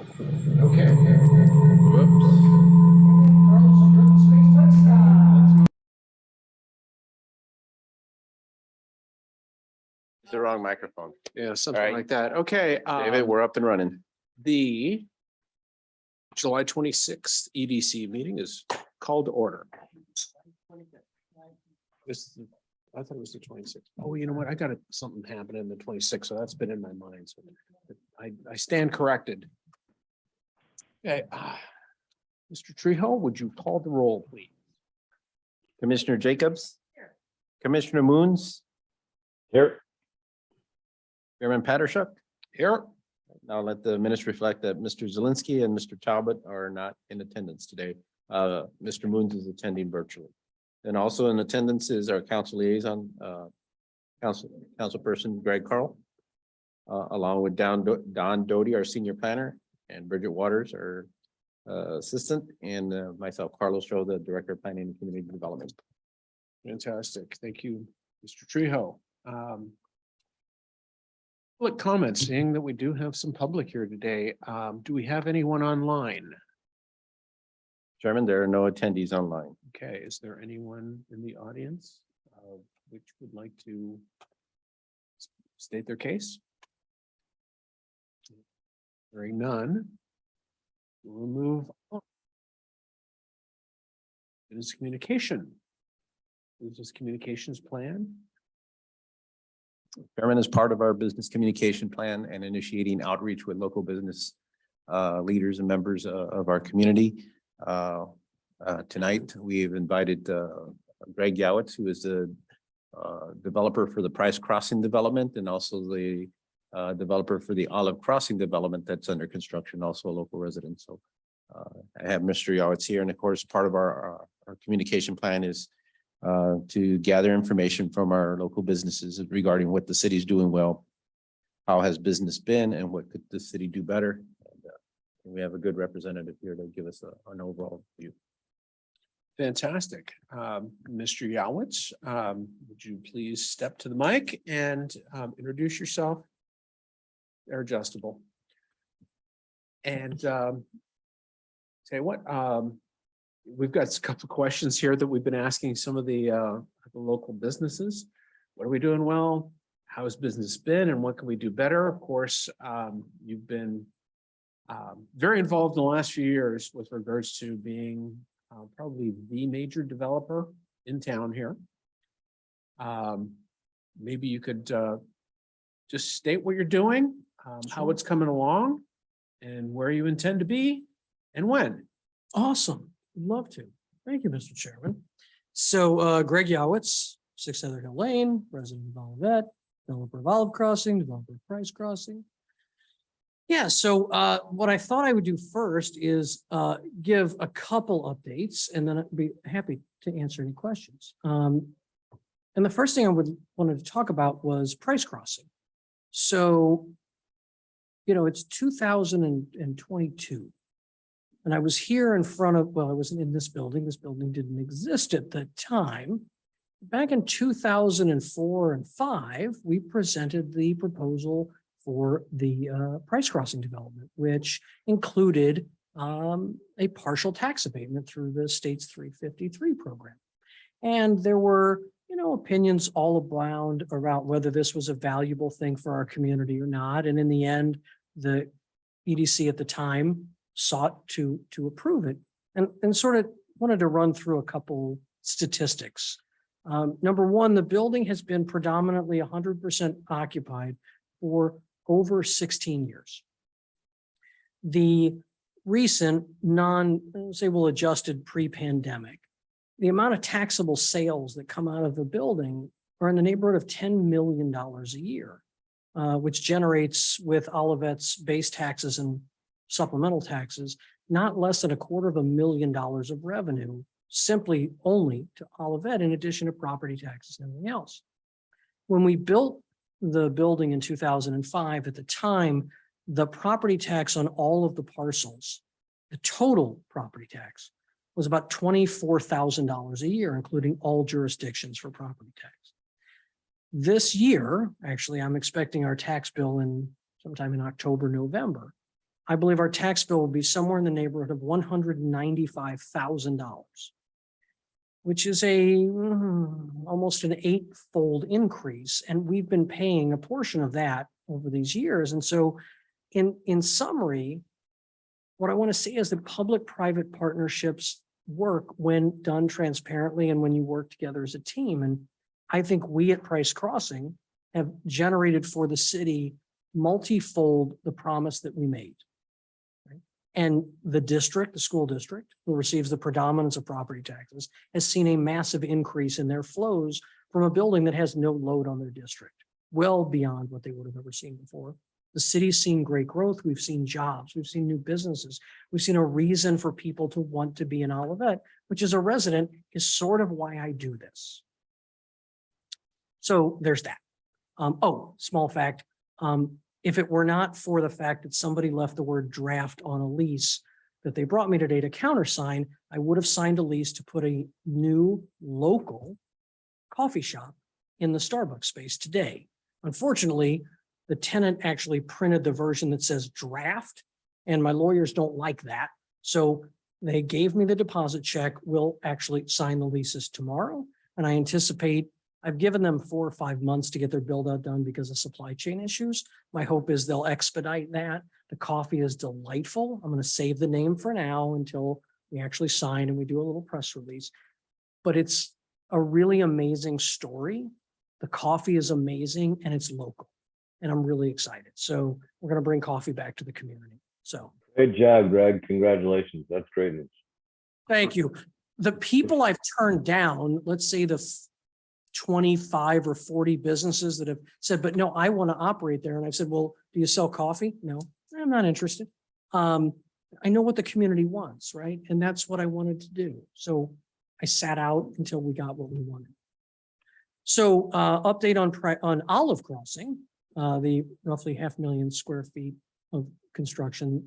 Okay. Whoops. It's the wrong microphone. Yeah, something All right. like that. Okay. David, we're up and running. The July 26th EDC meeting is called to order. I thought it was the 26th. Oh, you know what? I got something happening the 26th, so that's been in my mind. So I stand corrected. Okay. Mr. Trejo, would you call the roll, please? Commissioner Jacobs? Here. Commissioner Moons? Here. Chairman Pattershuk? Here. Now let the minutes reflect that Mr. Zelinski and Mr. Talbot are not in attendance today. Mr. Moons is attending virtually. And also in attendance is our council liaison, councilperson Greg Carl, along with Don Doty, our senior planner, and Bridget Waters, our assistant, and myself, Carlos Stroh, the director of planning and community development. Fantastic. Thank you, Mr. Trejo. Public comments, seeing that we do have some public here today. Do we have anyone online? Chairman, there are no attendees online. Okay, is there anyone in the audience which would like to state their case? Hearing none, we'll move on. Business communication. Business communications plan. Chairman, as part of our business communication plan and initiating outreach with local business leaders and members of our community. Tonight, we've invited Greg Yowitz, who is the developer for the Price Crossing development and also the developer for the Olive Crossing development that's under construction, also a local resident. So I have Mr. Yowitz here, and of course, part of our communication plan is to gather information from our local businesses regarding what the city's doing well, how has business been, and what could the city do better. And we have a good representative here to give us an overall view. Fantastic. Mr. Yowitz, would you please step to the mic and introduce yourself? They're adjustable. And say what, we've got a couple of questions here that we've been asking some of the local businesses. What are we doing well? How has business been and what can we do better? Of course, you've been very involved in the last few years with regards to being probably the major developer in town here. Maybe you could just state what you're doing, how it's coming along, and where you intend to be and when. Awesome. Love to. Thank you, Mr. Chairman. So Greg Yowitz, 6 Heather Hill Lane, resident of Olivet, developer of Olive Crossing, developer of Price Crossing. Yeah, so what I thought I would do first is give a couple updates, and then I'd be happy to answer any questions. And the first thing I wanted to talk about was Price Crossing. So, you know, it's 2022. And I was here in front of, well, I wasn't in this building. This building didn't exist at the time. Back in 2004 and 5, we presented the proposal for the Price Crossing development, which included a partial tax abatement through the state's 353 program. And there were, you know, opinions all abound about whether this was a valuable thing for our community or not. And in the end, the EDC at the time sought to approve it, and sort of wanted to run through a couple statistics. Number one, the building has been predominantly 100% occupied for over 16 years. The recent adjusted pre-pandemic, the amount of taxable sales that come out of the building are in the neighborhood of $10 million a year, which generates, with Olivet's base taxes and supplemental taxes, not less than $250,000 of revenue, simply only to Olivet, in addition to property taxes and everything else. When we built the building in 2005, at the time, the property tax on all of the parcels, the total property tax, was about $24,000 a year, including all jurisdictions for property tax. This year, actually, I'm expecting our tax bill sometime in October, November. I believe our tax bill will be somewhere in the neighborhood of $195,000, which is almost an eightfold increase. And we've been paying a portion of that over these years. And so in summary, what I want to say is that public-private partnerships work when done transparently and when you work together as a team. And I think we at Price Crossing have generated for the city multifold the promise that we made. Right? And the district, the school district, who receives the predominance of property taxes, has seen a massive increase in their flows from a building that has no load on their district, well beyond what they would have ever seen before. The city's seen great growth. We've seen jobs. We've seen new businesses. We've seen a reason for people to want to be in Olivet, which as a resident is sort of why I do this. So there's that. Small fact. If it were not for the fact that somebody left the word draft on a lease that they brought me today to countersign, I would have signed a lease to put a new local coffee shop in the Starbucks space today. Unfortunately, the tenant actually printed the version that says draft, and my lawyers don't like that. So they gave me the deposit check. We'll actually sign the leases tomorrow. And I anticipate, I've given them 4 or 5 months to get their build out done because of supply chain issues. My hope is they'll expedite that. The coffee is delightful. I'm going to save the name for now until we actually sign and we do a little press release. But it's a really amazing story. The coffee is amazing and it's local. And I'm really excited. So we're going to bring coffee back to the community. So great job, Greg. Congratulations. That's great news. thank you. The people I've turned down, let's say the 25 or 40 businesses that have said, but no, I want to operate there. And I've said, well, do you sell coffee? No, I'm not interested. I know what the community wants, right? And that's what I wanted to do. So I sat out until we got what we wanted. So update on Olive Crossing. The roughly 500,000 square feet of construction,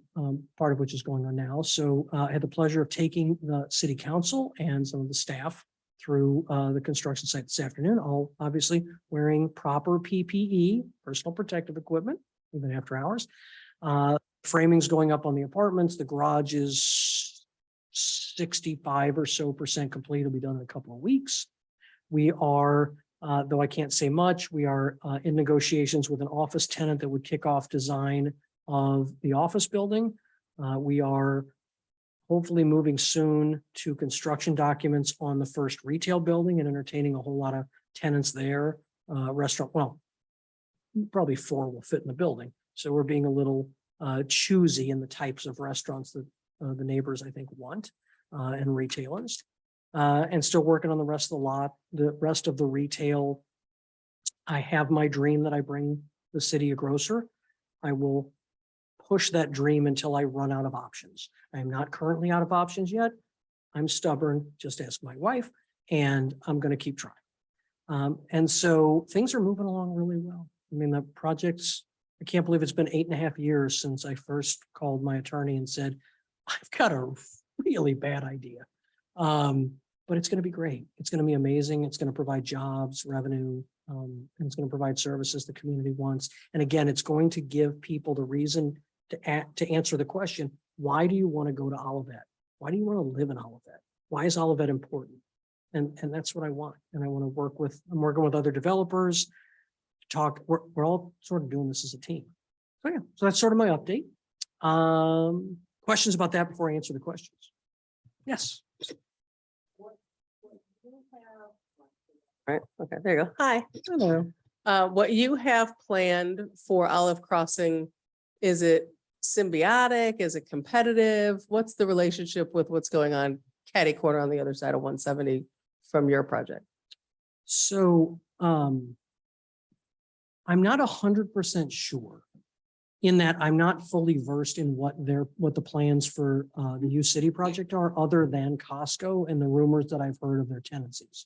part of which is going on now. So I had the pleasure of taking the city council and some of the staff through the construction site this afternoon, all obviously wearing proper PPE, personal protective equipment, even after hours. Framing's going up on the apartments. The garage is 65% or so complete. It'll be done in a couple of weeks. We are though I can't say much, we are in negotiations with an office tenant that would kick off design of the office building. We are hopefully moving soon to construction documents on the first retail building and entertaining a whole lot of tenants there. Restaurant, well, probably 4 will fit in the building. So we're being a little choosy in the types of restaurants that the neighbors, I think, want and retailers. And still working on the rest of the lot, the rest of the retail. I have my dream that I bring the city a grocer. I will push that dream until I run out of options. I am not currently out of options yet. I'm stubborn, just ask my wife, and I'm going to keep trying. And so things are moving along really well. I mean, the projects, I can't believe it's been 8.5 years since I first called my attorney and said, I've got a really bad idea. But it's going to be great. It's going to be amazing. It's going to provide jobs, revenue, and it's going to provide services the community wants. And again, it's going to give people the reason to answer the question, why do you want to go to Olivet? Why do you want to live in Olivet? Why is Olivet important? And that's what I want. And I want to work with, I'm working with other developers to talk. We're all sort of doing this as a team. So yeah, so that's sort of my update. Questions about that before I answer the questions? Yes. Right. Okay, there you go. Hi. Hello. What you have planned for Olive Crossing, is it symbiotic? Is it competitive? What's the relationship with what's going on catty corner on the other side of 170 from your project? So I'm not 100% sure in that I'm not fully versed in what the plans for the U City project are, other than Costco and the rumors that I've heard of their tenancies.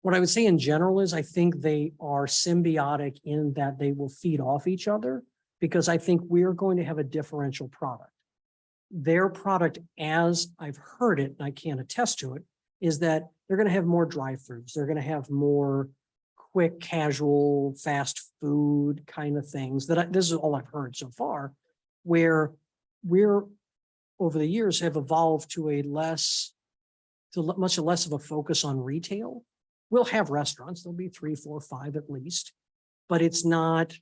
What I would say in general is I think they are symbiotic in that they will feed off each other, because I think we are going to have a differential product. Their product, as I've heard it, and I can't attest to it, is that they're going to have more drive-throughs. They're going to have more quick, casual, fast food kind of things. This is all I've heard so far, where we're over the years have evolved to much less of a focus on retail. We'll have restaurants, there'll be 3, 4, 5 at least, but it's not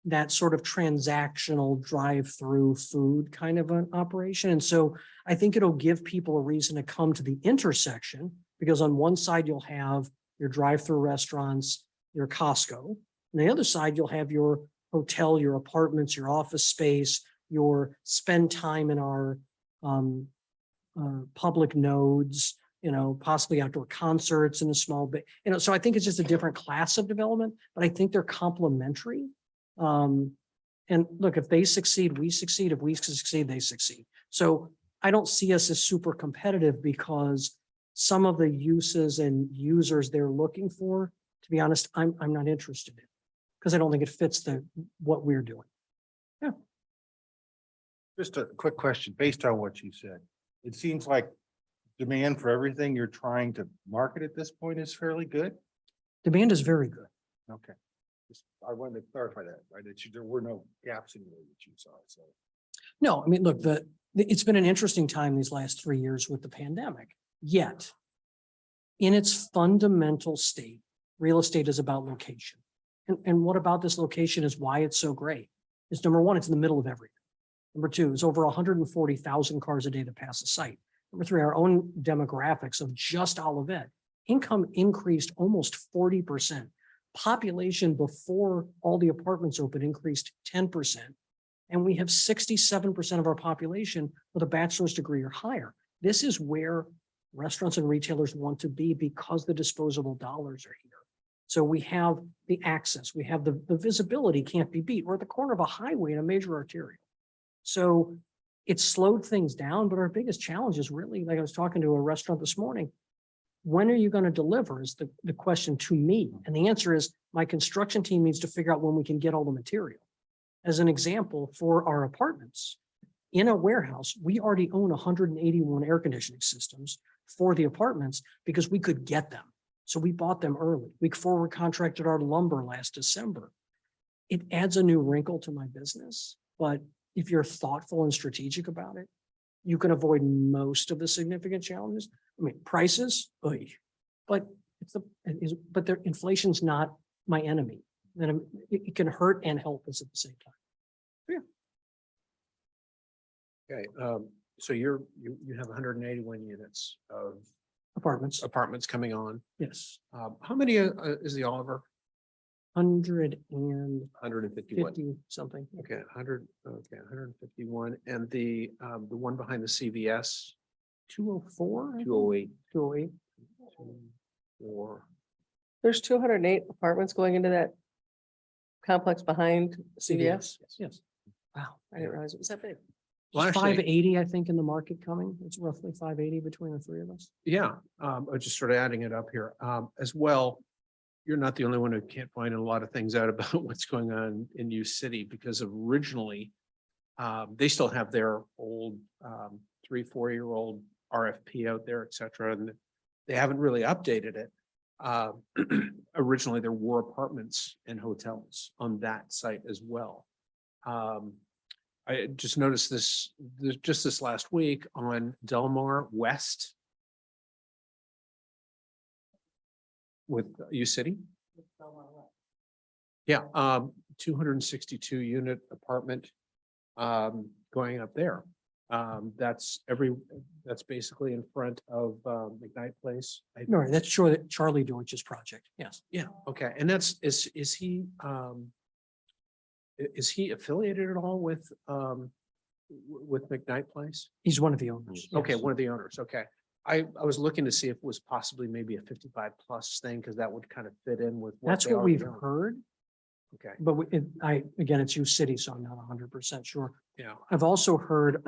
that sort of transactional drive-through food kind of an operation. And so I think it'll give people a reason to come to the intersection, because on one side you'll have your drive-through restaurants, your Costco. On the other side, you'll have your hotel, your apartments, your office space, your spend time in our public nodes, possibly outdoor concerts in a small bit, so I think it's just a different class of development, but I think they're complementary. And look, if they succeed, we succeed. If we succeed, they succeed. So I don't see us as super competitive, because some of the uses and users they're looking for, to be honest, I'm not interested in, because I don't think it fits what we're doing. Just a quick question, based on what you said, it seems like demand for everything you're trying to market at this point is fairly good. Demand is very good. Okay. I wanted to clarify that, right? There were no gaps in there that you saw, so. No, I mean, look, it's been an interesting time these last 3 years with the pandemic, yet in its fundamental state, real estate is about location. And what about this location is why it's so great? Is number one, it's in the middle of everything. Number two, it's over 140,000 cars a day that pass the site. Number three, our own demographics of just Olivet, income increased almost 40%. Population before all the apartments open increased 10%. And we have 67% of our population with a bachelor's degree or higher. This is where restaurants and retailers want to be, because the disposable dollars are here. So we have the access, we have the visibility can't be beat. We're at the corner of a highway and a major arterial. So it slowed things down, but our biggest challenge is really, like I was talking to a restaurant this morning, when are you going to deliver is the question to me. And the answer is my construction team needs to figure out when we can get all the material. As an example, for our apartments, in a warehouse, we already own 181 air conditioning systems for the apartments because we could get them. So we bought them early. We forward contracted our lumber last December. It adds a new wrinkle to my business, but if you're thoughtful and strategic about it, you can avoid most of the significant challenges. I mean, prices, but their inflation's not my enemy. Then it can hurt and help us at the same time. Okay, so you have 181 units of Apartments, apartments coming on. yes, How many is the Oliver? 150 151. something. Okay, 100, okay, 151. And the one behind the CVS? 204, 208. 208. 4. There's 208 apartments going into that complex behind CVS. Yes. Wow. I didn't realize it was that big. Well, actually, 580, I think, in the market coming. It's roughly 580 between the three of us. yeah, I'm just sort of adding it up here. As well, you're not the only one who can't find a lot of things out about what's going on in U City, because originally they still have their old 3-4-year-old RFP out there, et cetera, and they haven't really updated it. Originally, there were apartments and hotels on that site as well. I just noticed this last week on Delmar West with U City. Yeah, 262 unit apartment going up there. That's basically in front of McKnight Place. No, that's sure that Charlie Deutsch's project. Yes. Yeah, okay, and is he affiliated at all with McKnight Place? He's one of the owners. Okay, yes. one of the owners, okay. I was looking to see if it was possibly maybe a 55 plus thing, because that would kind of fit in with. That's they what already we've own. heard, Okay, but again, it's U City, so I'm not 100% sure. yeah, I've also heard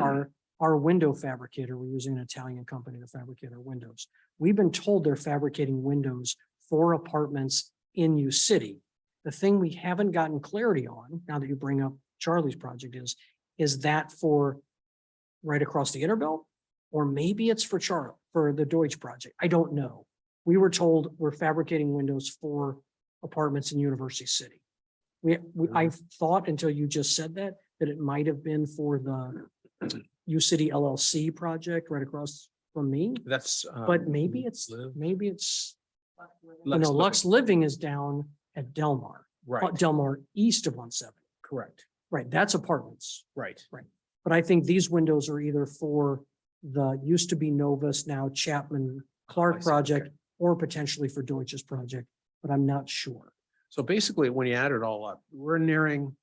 our window fabricator, we're using an Italian company to fabricate our windows. We've been told they're fabricating windows for apartments in U City. The thing we haven't gotten clarity on, now that you bring up Charlie's project, is that for right across the Interbelt? Or maybe it's for the Deutsch project. I don't know. We were told we're fabricating windows for apartments in University City. I thought until you just said that it might have been for the U City LLC project right across from me, That's. but maybe it's, Live. Lux Living is down at Delmar. Right, Delmar east of 170. correct, Right, that's apartments. right. But I think these windows are either for the used to be Novus, now Chapman I Clark see, project, okay. or potentially for Deutsch's project, but I'm not sure. So basically, when you add it all up, we're nearing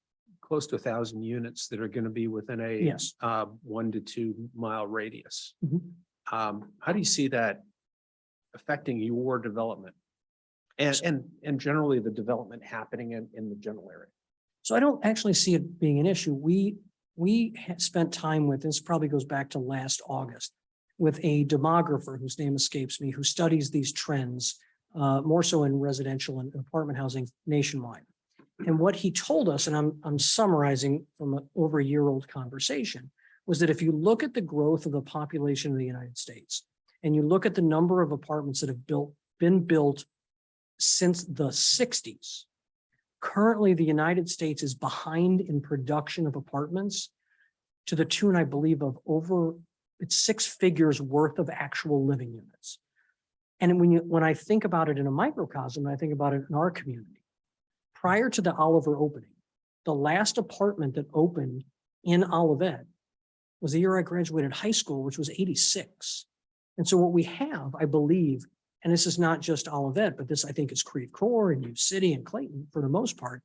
close to 1,000 units that are going to be within a Yes. 1 to 2 mile radius. Mhm. How do you see that affecting your development? And generally the development happening in the general area? So I don't actually see it being an issue. We spent time with, this probably goes back to last August, with a demographer whose name escapes me, who studies these trends, more so in residential and apartment housing nationwide. And what he told us, and I'm summarizing from an over a year old conversation, was that if you look at the growth of the population of the United States, and you look at the number of apartments that have been built since the 60s, currently the United States is behind in production of apartments to the tune, I believe, of it's 6 figures worth of actual living units. And when I think about it in a microcosm, I think about it in our community. Prior to the Oliver opening, the last apartment that opened in Olivet was the year I graduated high school, which was 86. And so what we have, I believe, and this is not just Olivet, but this I think is Creve Coeur and U City and Clayton for the most part,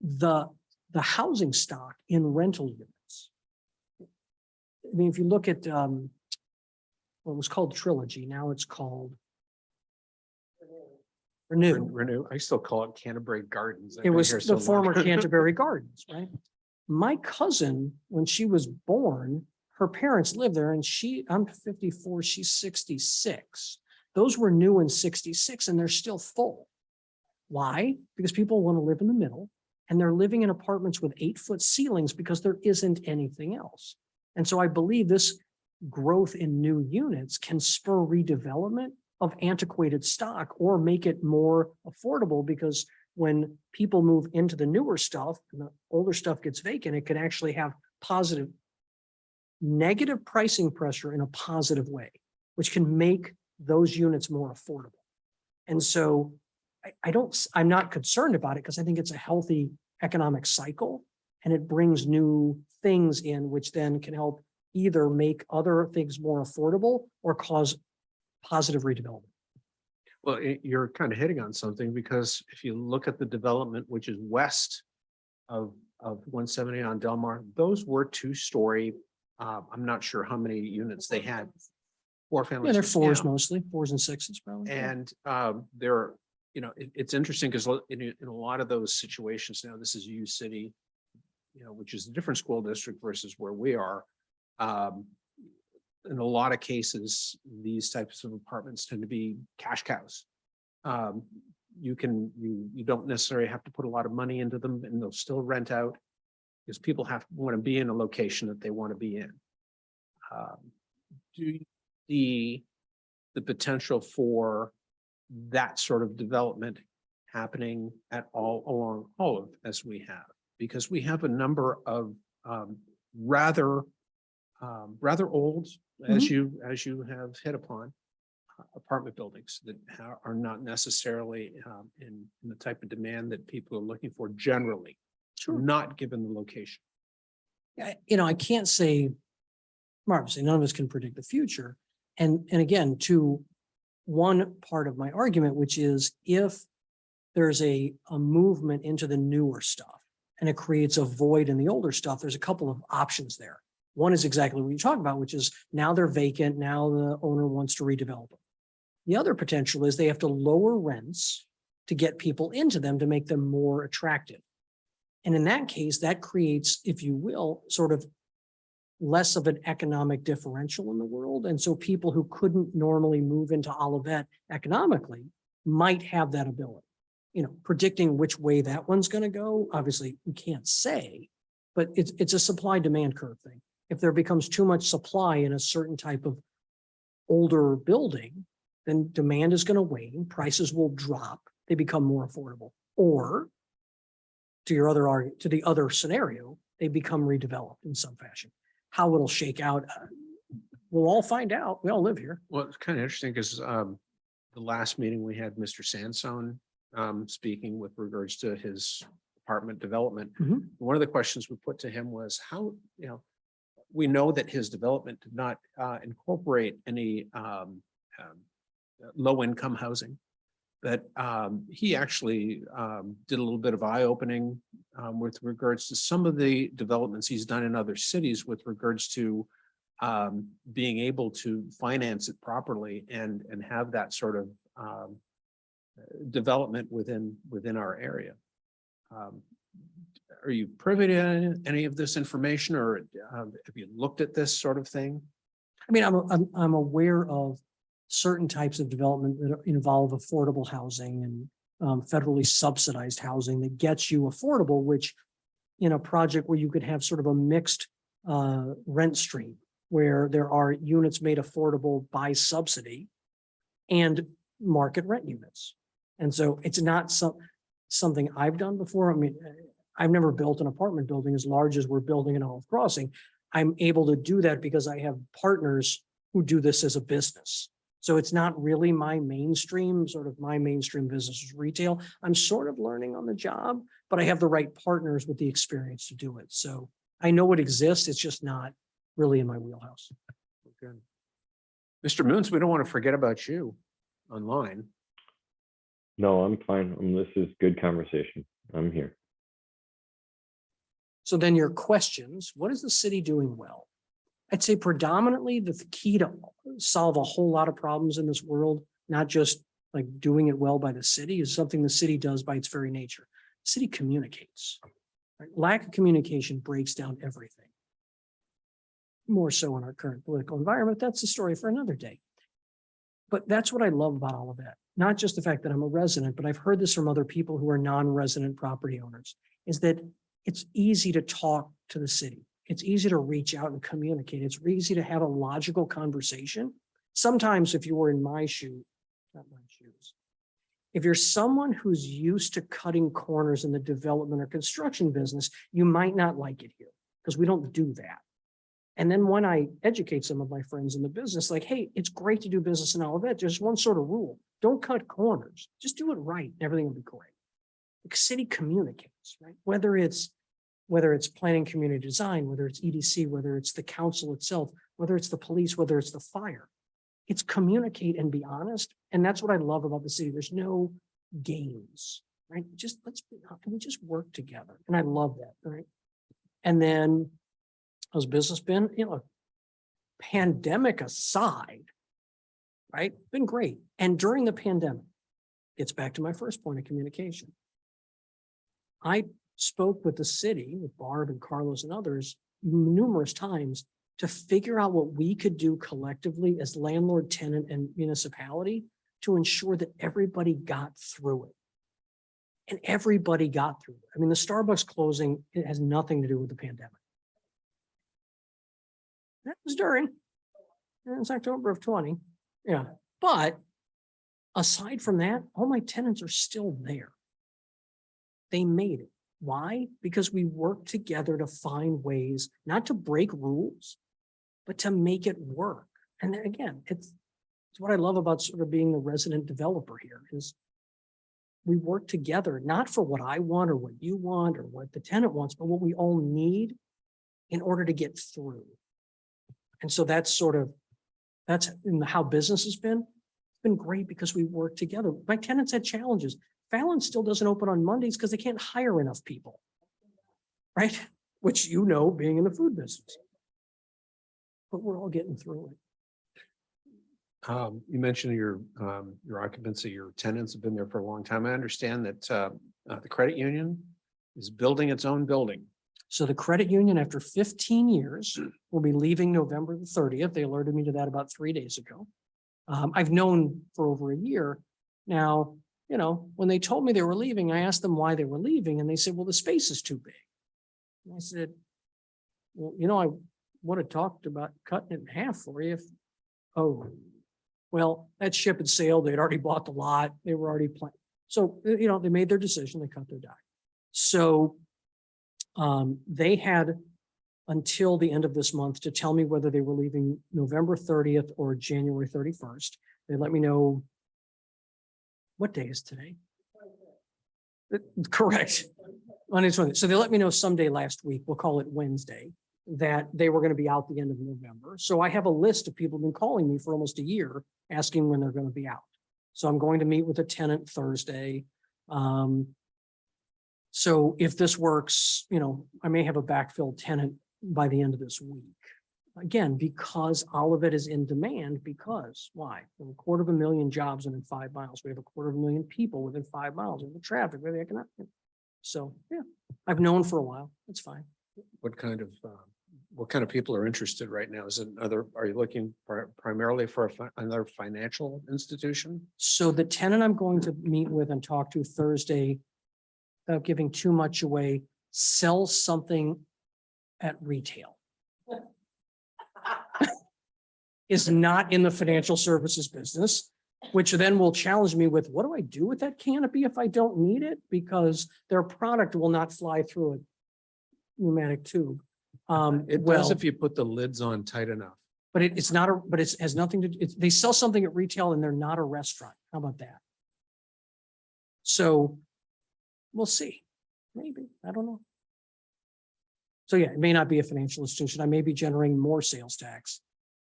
the housing stock in rental units. I mean, if you look at what was called Trilogy, now it's called Renew. I still call it Canterbury Gardens. I've It been was here the so former long. Canterbury Gardens, right? My cousin, when she was born, her parents lived there and I'm 54, she's 66. Those were new in 66 and they're still full. Why? Because people want to live in the middle and they're living in apartments with 8-foot ceilings because there isn't anything else. And so I believe this growth in new units can spur redevelopment of antiquated stock or make it more affordable, because when people move into the newer stuff and the older stuff gets vacant, it can actually have negative pricing pressure in a positive way, which can make those units more affordable. And so I'm not concerned about it because I think it's a healthy economic cycle and it brings new things in, which then can help either make other things more affordable or cause positive redevelopment. Well, you're kind of hitting on something, because if you look at the development, which is west of 170 on Delmar, those were 2-story. I'm not sure how many units they had. 4 families. Yeah, they're 4s Yeah. mostly, 4s and 6s probably. And they're, it's interesting because in a lot of those situations now, this is U City, which is a different school district versus where we are. In a lot of cases, these types of apartments tend to be cash cows. You don't necessarily have to put a lot of money into them and they'll still rent out because people want to be in a location that they want to be in. Do you see the potential for that sort of development happening at all along Olive as we have? Because we have a number of rather old, as you have hit upon, apartment buildings that are not necessarily in the type of demand that people are looking for generally, not given the location. I can't say, obviously, none of us can predict the future. And again, to one part of my argument, which is if there's a movement into the newer stuff and it creates a void in the older stuff, there's a couple of options there. One is exactly what you talk about, which is now they're vacant. Now the owner wants to redevelop them. The other potential is they have to lower rents to get people into them to make them more attractive. And in that case, that creates, if you will, sort of less of an economic differential in the world. And so people who couldn't normally move into Olivet economically might have that ability. Predicting which way that one's going to go, obviously we can't say, but it's a supply demand curve thing. If there becomes too much supply in a certain type of older building, then demand is going to wane, prices will drop, they become more affordable. Or to the other scenario, they become redeveloped in some fashion. how it'll shake out. We'll all find out. We all live here. Well, it's kind of interesting because the last meeting we had Mr. Sansone speaking with regards to his apartment development. Mhm. One of the questions we put to him was how, we know that his development did not incorporate any low income housing. That he actually did a little bit of eye opening with regards to some of the developments he's done in other cities with regards to being able to finance it properly and have that sort of development within our area. Are you privy to any of this information, or have you looked at this sort of thing? I mean, I'm aware of certain types of development that involve affordable housing and federally subsidized housing that gets you affordable, which in a project where you could have sort of a mixed rent stream, where there are units made affordable by subsidy and market rent units. And so it's not something I've done before. I mean, I've never built an apartment building as large as we're building in Olive Crossing. I'm able to do that because I have partners who do this as a business. So it's not really my mainstream, my mainstream business is retail. I'm sort of learning on the job, but I have the right partners with the experience to do it. So I know it exists. It's just not really in my wheelhouse. Good. Mr. Moons, we don't want to forget about you online. No, I'm fine. This is good conversation. I'm here. So then your questions, what is the city doing well? I'd say predominantly the key to solve a whole lot of problems in this world, not just like doing it well by the city, is something the city does by its very nature. The city communicates. Right? Lack of communication breaks down everything. More so in our current political environment. That's a story for another day. But that's what I love about all of that. Not just the fact that I'm a resident, but I've heard this from other people who are non-resident property owners, is that it's easy to talk to the city. It's easy to reach out and communicate. It's easy to have a logical conversation. Sometimes if you were in my shoes, not my shoes, if you're someone who's used to cutting corners in the development or construction business, you might not like it here because we don't do that. And then when I educate some of my friends in the business, like, hey, it's great to do business in Olivet. There's one sort of rule. Don't cut corners. Just do it right. And everything will be great. The city communicates, right? Whether it's planning community design, whether it's EDC, whether it's the council itself, whether it's the police, whether it's the fire, it's communicate and be honest. And that's what I love about the city. There's no games, right? Just we just work together. And I love that, right? And then how's business been? Pandemic aside, right? Been great. And during the pandemic, gets back to my first point of communication. I spoke with the city, with Barb and Carlos and others numerous times to figure out what we could do collectively as landlord, tenant, and municipality to ensure that everybody got through it. And everybody got through it. I mean, the Starbucks closing, it has nothing to do with the pandemic. That was during, it's October of 20. Yeah. But aside from that, all my tenants are still there. They made it. Why? Because we work together to find ways not to break rules, but to make it work. And then again, it's what I love about sort of being the resident developer here is we work together, not for what I want or what you want or what the tenant wants, but what we all need in order to get through. And so that's in how business has been. It's been great because we work together. My tenants had challenges. Fallon still doesn't open on Mondays because they can't hire enough people, right? Which being in the food business. But we're all getting through it. You mentioned your occupancy, your tenants have been there for a long time. I understand that the credit union is building its own building. So the credit union, after 15 years, will be leaving November the 30th. They alerted me to that about 3 days ago. I've known for over a year now. When they told me they were leaving, I asked them why they were leaving, and they said, well, the space is too big. And I said, well, I would have talked about cutting it in half for you. Well, that ship had sailed. They'd already bought the lot. They were already planning. So, they made their decision. They cut their die. So they had until the end of this month to tell me whether they were leaving November 30th or January 31st. They let me know. What day is today? Correct. On its own. So they let me know someday last week, we'll call it Wednesday, that they were going to be out the end of November. So I have a list of people who've been calling me for almost a year, asking when they're going to be out. So I'm going to meet with a tenant Thursday. So if this works, I may have a backfill tenant by the end of this week. Again, because Olivet is in demand, because why? We have 250,000 jobs within 5 miles. We have 250,000 people within 5 miles. We have the traffic, we have the economic. So, yeah, I've known for a while. It's fine. What kind of people are interested right now? Are you looking primarily for another financial institution? So the tenant I'm going to meet with and talk to Thursday, without giving too much away, sells something at retail. Is not in the financial services business, which then will challenge me with, what do I do with that canopy if I don't need it? Because their product will not fly through a pneumatic tube. It does if you put the lids on tight enough. But it's not but it has nothing to, they sell something at retail and they're not a restaurant. How about that? So we'll see. Maybe, I don't know. So yeah, it may not be a financial institution. I may be generating more sales tax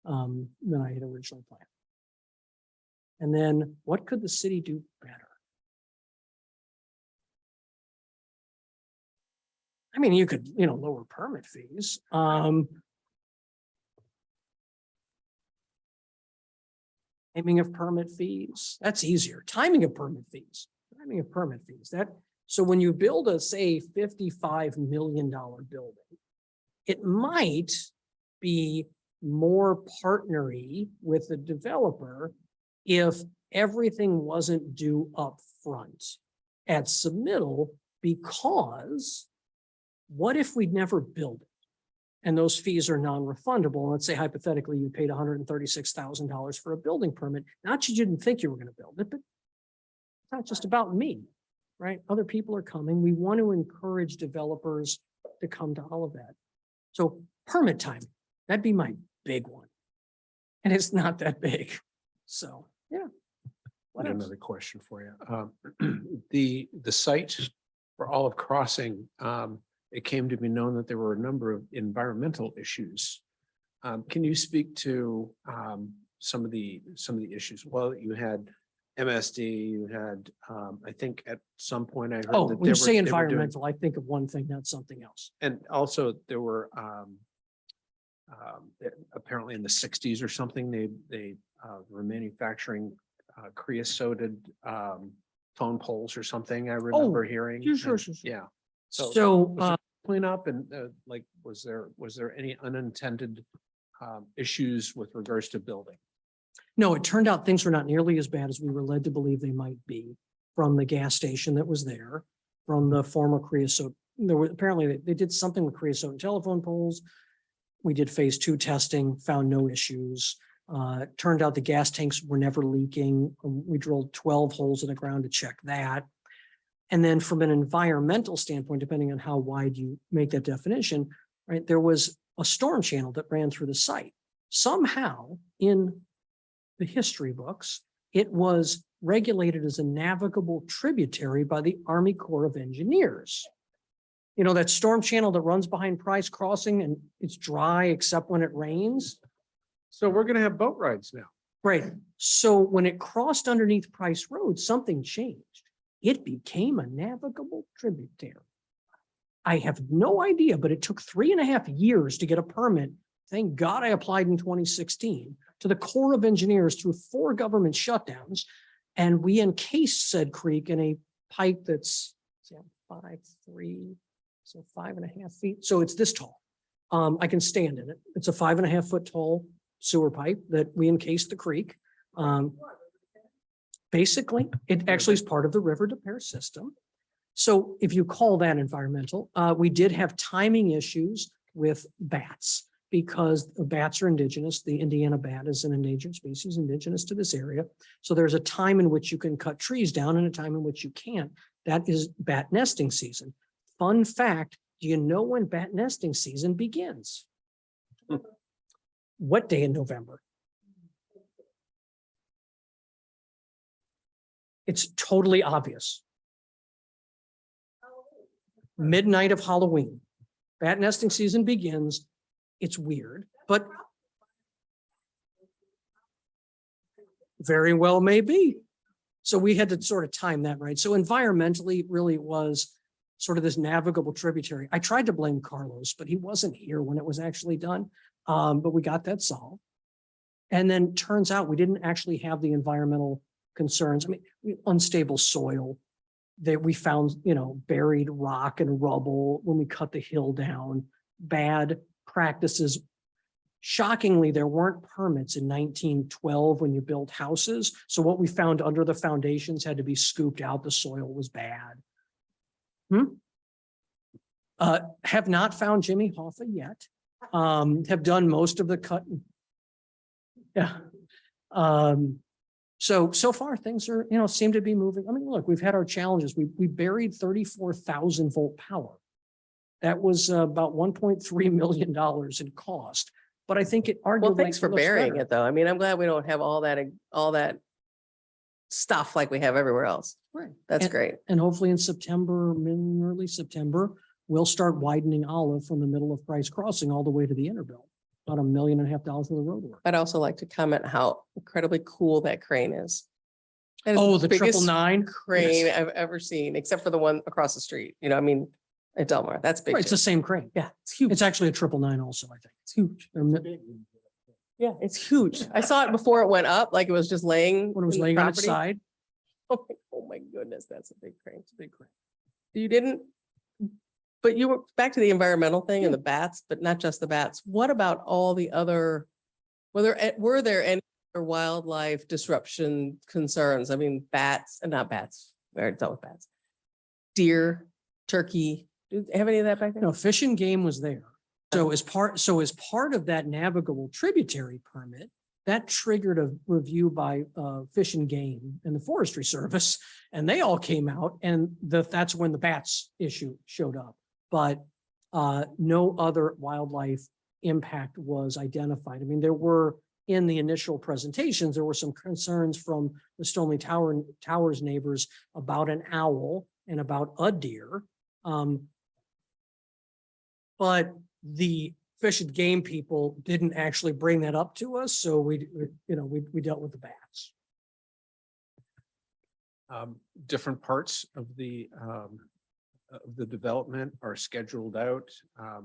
than I had originally planned. And then what could the city do better? I mean, you could, lower permit fees. Timing of permit fees, that's easier. Timing of permit fees. So when you build a, say, $55 million building, it might be more partnery with the developer if everything wasn't due up front at submittal, because what if we'd never build it and those fees are non-refundable? Let's say hypothetically you paid $136,000 for a building permit. Not that you didn't think you were going to build it, but it's not just about me, right? Other people are coming. We want to encourage developers to come to Olivet. So permit time, that'd be my big one. And it's not that big. So, yeah. What else? Another question for you. The site for Olive Crossing, it came to be known that there were a number of environmental issues. Can you speak to some of the issues? Well, you had MSD, you had, I think at some point I heard. Oh, that when you they say were doing- environmental, I think of one thing, not something else. And also there were apparently in the 60s or something, they were manufacturing creosoted phone poles or something, I remember hearing. Sure. And, yeah. So, Was there cleanup and was there any unintended issues with regards to building? no, it turned out things were not nearly as bad as we were led to believe they might be from the gas station that was there, from the former creosote. There were apparently they did something with creosote and telephone poles. We did phase 2 testing, found no issues. Turned out the gas tanks were never leaking. We drilled 12 holes in the ground to check that. And then from an environmental standpoint, depending on how wide you make that definition, right, there was a storm channel that ran through the site. Somehow in the history books, it was regulated as a navigable tributary by the Army Corps of Engineers. That storm channel that runs behind Price Crossing and it's dry except when it rains. So we're going to have boat rides now. Right. So when it crossed underneath Price Road, something changed. It became a navigable tributary. I have no idea, but it took 3.5 years to get a permit. Thank God I applied in 2016 to the Corps of Engineers through 4 government shutdowns. And we encased said creek in a pipe that's 5'3", so 5.5 feet. So it's this tall. I can stand in it. It's a 5.5 foot tall sewer pipe that we encased the creek. Basically, it actually is part of the river repair system. So if you call that environmental, we did have timing issues with bats because the bats are indigenous. The Indiana bat is an endangered species indigenous to this area. So there's a time in which you can cut trees down and a time in which you can't. That is bat nesting season. Fun fact, Do you know when bat nesting season begins? What day in November? It's totally obvious. Midnight of Halloween. Bat nesting season begins. It's weird, but very well may be. So we had to sort of time that, right? So environmentally, it really was sort of this navigable tributary. I tried to blame Carlos, but he wasn't here when it was actually done. But we got that solved. And then turns out we didn't actually have the environmental concerns. I mean, unstable soil that we found, buried rock and rubble when we cut the hill down, bad practices. Shockingly, there weren't permits in 1912 when you built houses. So what we found under the foundations had to be scooped out. The soil was bad. Have not found Jimmy Hoffa yet. Have done most of the cutting. Yeah. So far things are, seem to be moving. I mean, look, we've had our challenges. We buried 34,000 volt power. That was about $1.3 million in cost. But I think it arguably. Well, thanks for looks burying better. it though. I mean, I'm glad we don't have all that stuff like we have everywhere else. Right. That's And- great. And hopefully in September, early September, we'll start widening Olive from the middle of Price Crossing all the way to the Innerville. About $1.5 million worth of road work. I'd also like to comment how incredibly cool that crane is. That is Oh, the biggest 999? crane Yes. I've ever seen, except for the one across the street. I mean, at Delmar, that's big. Right, it's the too. same crane. Yeah, it's huge. It's actually a 999 also, I think. It's huge. They're Yeah, it's huge. I saw it before it went up, like it was just laying. When it was in the laying on its property. side. Oh my goodness, that's a big crane. It's a big crane. You didn't, but you were back to the environmental thing and Yeah. the bats, but not just the bats. What about all the other, were there any other wildlife disruption concerns? I mean, bats, and not bats, we already dealt with bats. Deer, turkey, do you have any of that back there? No, Fish and Game was there. So as part of that navigable tributary permit, that triggered a review by Fish and Game and the Forestry Service, and they all came out, and that's when the bats issue showed up. But no other wildlife impact was identified. I mean, there were, in the initial presentations, there were some concerns from the Stoneleigh Towers neighbors about an owl and about a deer. But the Fish and Game people didn't actually bring that up to us, so we dealt with the bats. Different parts of the development are scheduled out.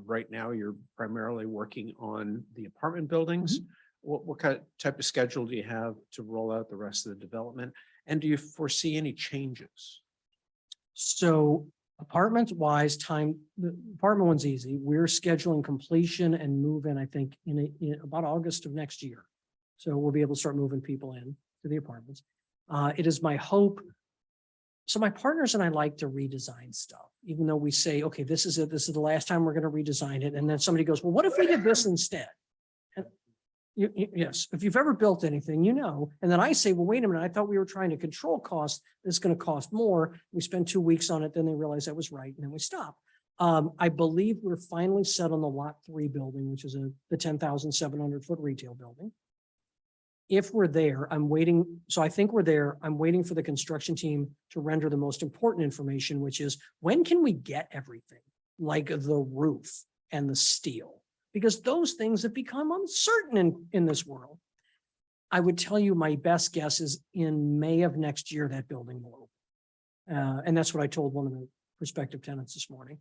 Right now, you're primarily working on the apartment buildings. What type of schedule do you have to roll out the rest of the development? And do you foresee any changes? So apartments wise, the apartment one's easy. We're scheduling completion and move in, I think, in about August of next year. So we'll be able to start moving people in to the apartments. It is my hope. So my partners and I like to redesign stuff, even though we say, okay, this is it. This is the last time we're going to redesign it. And then somebody goes, well, what if we did this instead? And yes, if you've ever built anything, and then I say, well, wait a minute, I thought we were trying to control costs. This is going to cost more. We spend 2 weeks on it. Then they realize that was right. And then we stop. I believe we're finally set on the Lot 3 building, which is the 10,700 foot retail building. If we're there, I'm waiting. So I think we're there. I'm waiting for the construction team to render the most important information, which is when can we get everything like the roof and the steel? Because those things have become uncertain in this world. I would tell you my best guess is in May of next year, that building will open. And that's what I told one of the prospective tenants this morning.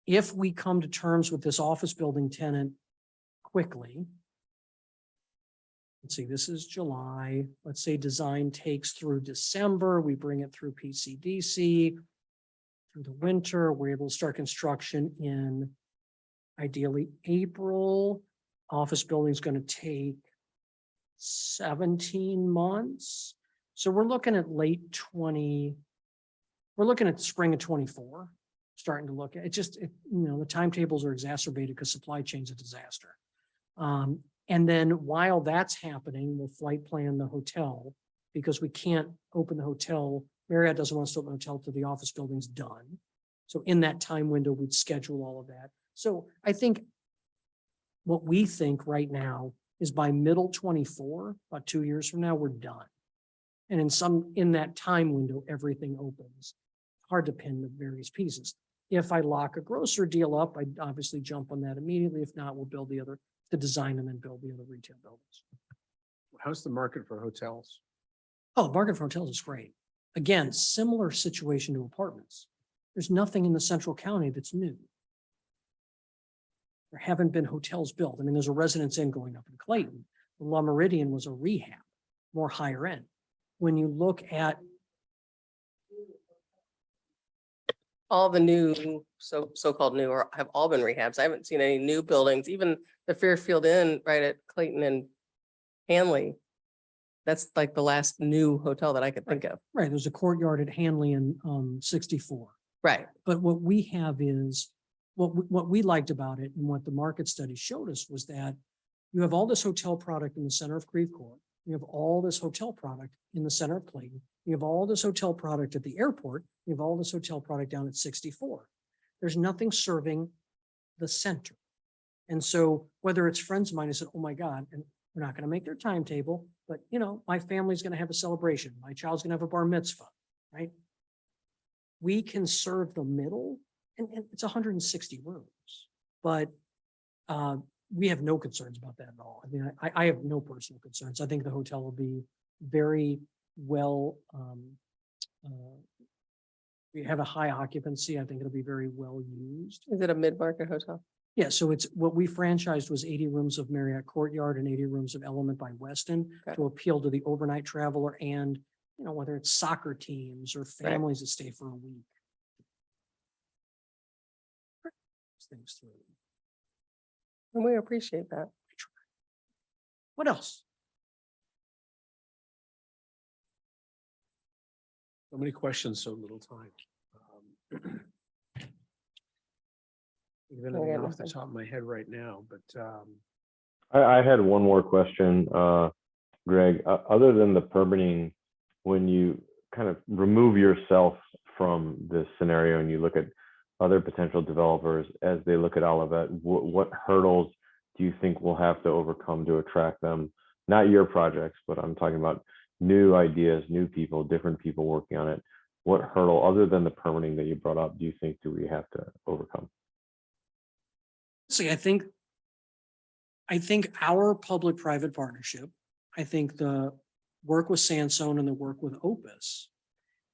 If we come to terms with this office building tenant quickly, let's see, this is July, let's say design takes through December, we bring it through PCDC, through the winter, we're able to start construction in ideally April. Office building is going to take 17 months. So we're looking at we're looking at spring of 24, starting to look at it. The timetables are exacerbated because supply chain's a disaster. And then while that's happening, we'll flight plan the hotel because we can't open the hotel. Marriott doesn't want us to open the hotel till the office building's done. So in that time window, we'd schedule all of that. So I think what we think right now is by middle 24, about 2 years from now, we're done. And in that time window, everything opens. Hard to pin the various pieces. If I lock a grocer deal up, I'd obviously jump on that immediately. If not, we'll build the design and then build the other retail buildings. How's the market for hotels? Oh, the market for hotels is great. Again, similar situation to apartments. There's nothing in the central county that's new. There haven't been hotels built. I mean, there's a Residence Inn going up in Clayton. The La Meridian was a rehab, more higher end. When you look at, All the new, so-called new, or have all been rehabs. I haven't seen any new buildings, even the Fairfield Inn right at Clayton and Hanley. That's like the last new hotel that I could think of. right, there's a Courtyard at Hanley and 64. Right. But what we have is, what we liked about it and what the market study showed us was that you have all this hotel product in the center of Creve Coeur. You have all this hotel product in the center of Clayton. You have all this hotel product at the airport. You have all this hotel product down at 64. There's nothing serving the center. And so whether it's friends of mine who said, oh my God, and we're not going to make their timetable, but my family's going to have a celebration. My child's going to have a bar mitzvah, right? We can serve the middle and it's 160 rooms, but we have no concerns about that at all. I mean, I have no personal concerns. I think the hotel will be very well, we have a high occupancy. I think it'll be very well used. Is it a mid-market hotel? Yeah, so it's what we franchised was 80 rooms of Marriott Courtyard and 80 rooms of Element by Weston Okay. to appeal to the overnight traveler and, whether it's soccer teams or families that stay for a week. Things through. And we appreciate that. What else? So many questions, so little time. Even Yeah, off the nothing. top of my head right now, but I had one more question, Greg. Other than the permitting, when you kind of remove yourself from this scenario and you look at other potential developers as they look at Olivet, what hurdles do you think we'll have to overcome to attract them? Not your projects, but I'm talking about new ideas, new people, different people working on it. What hurdle, other than the permitting that you brought up, do you think do we have to overcome? See, I think our public-private partnership, I think the work with Sansone and the work with Opus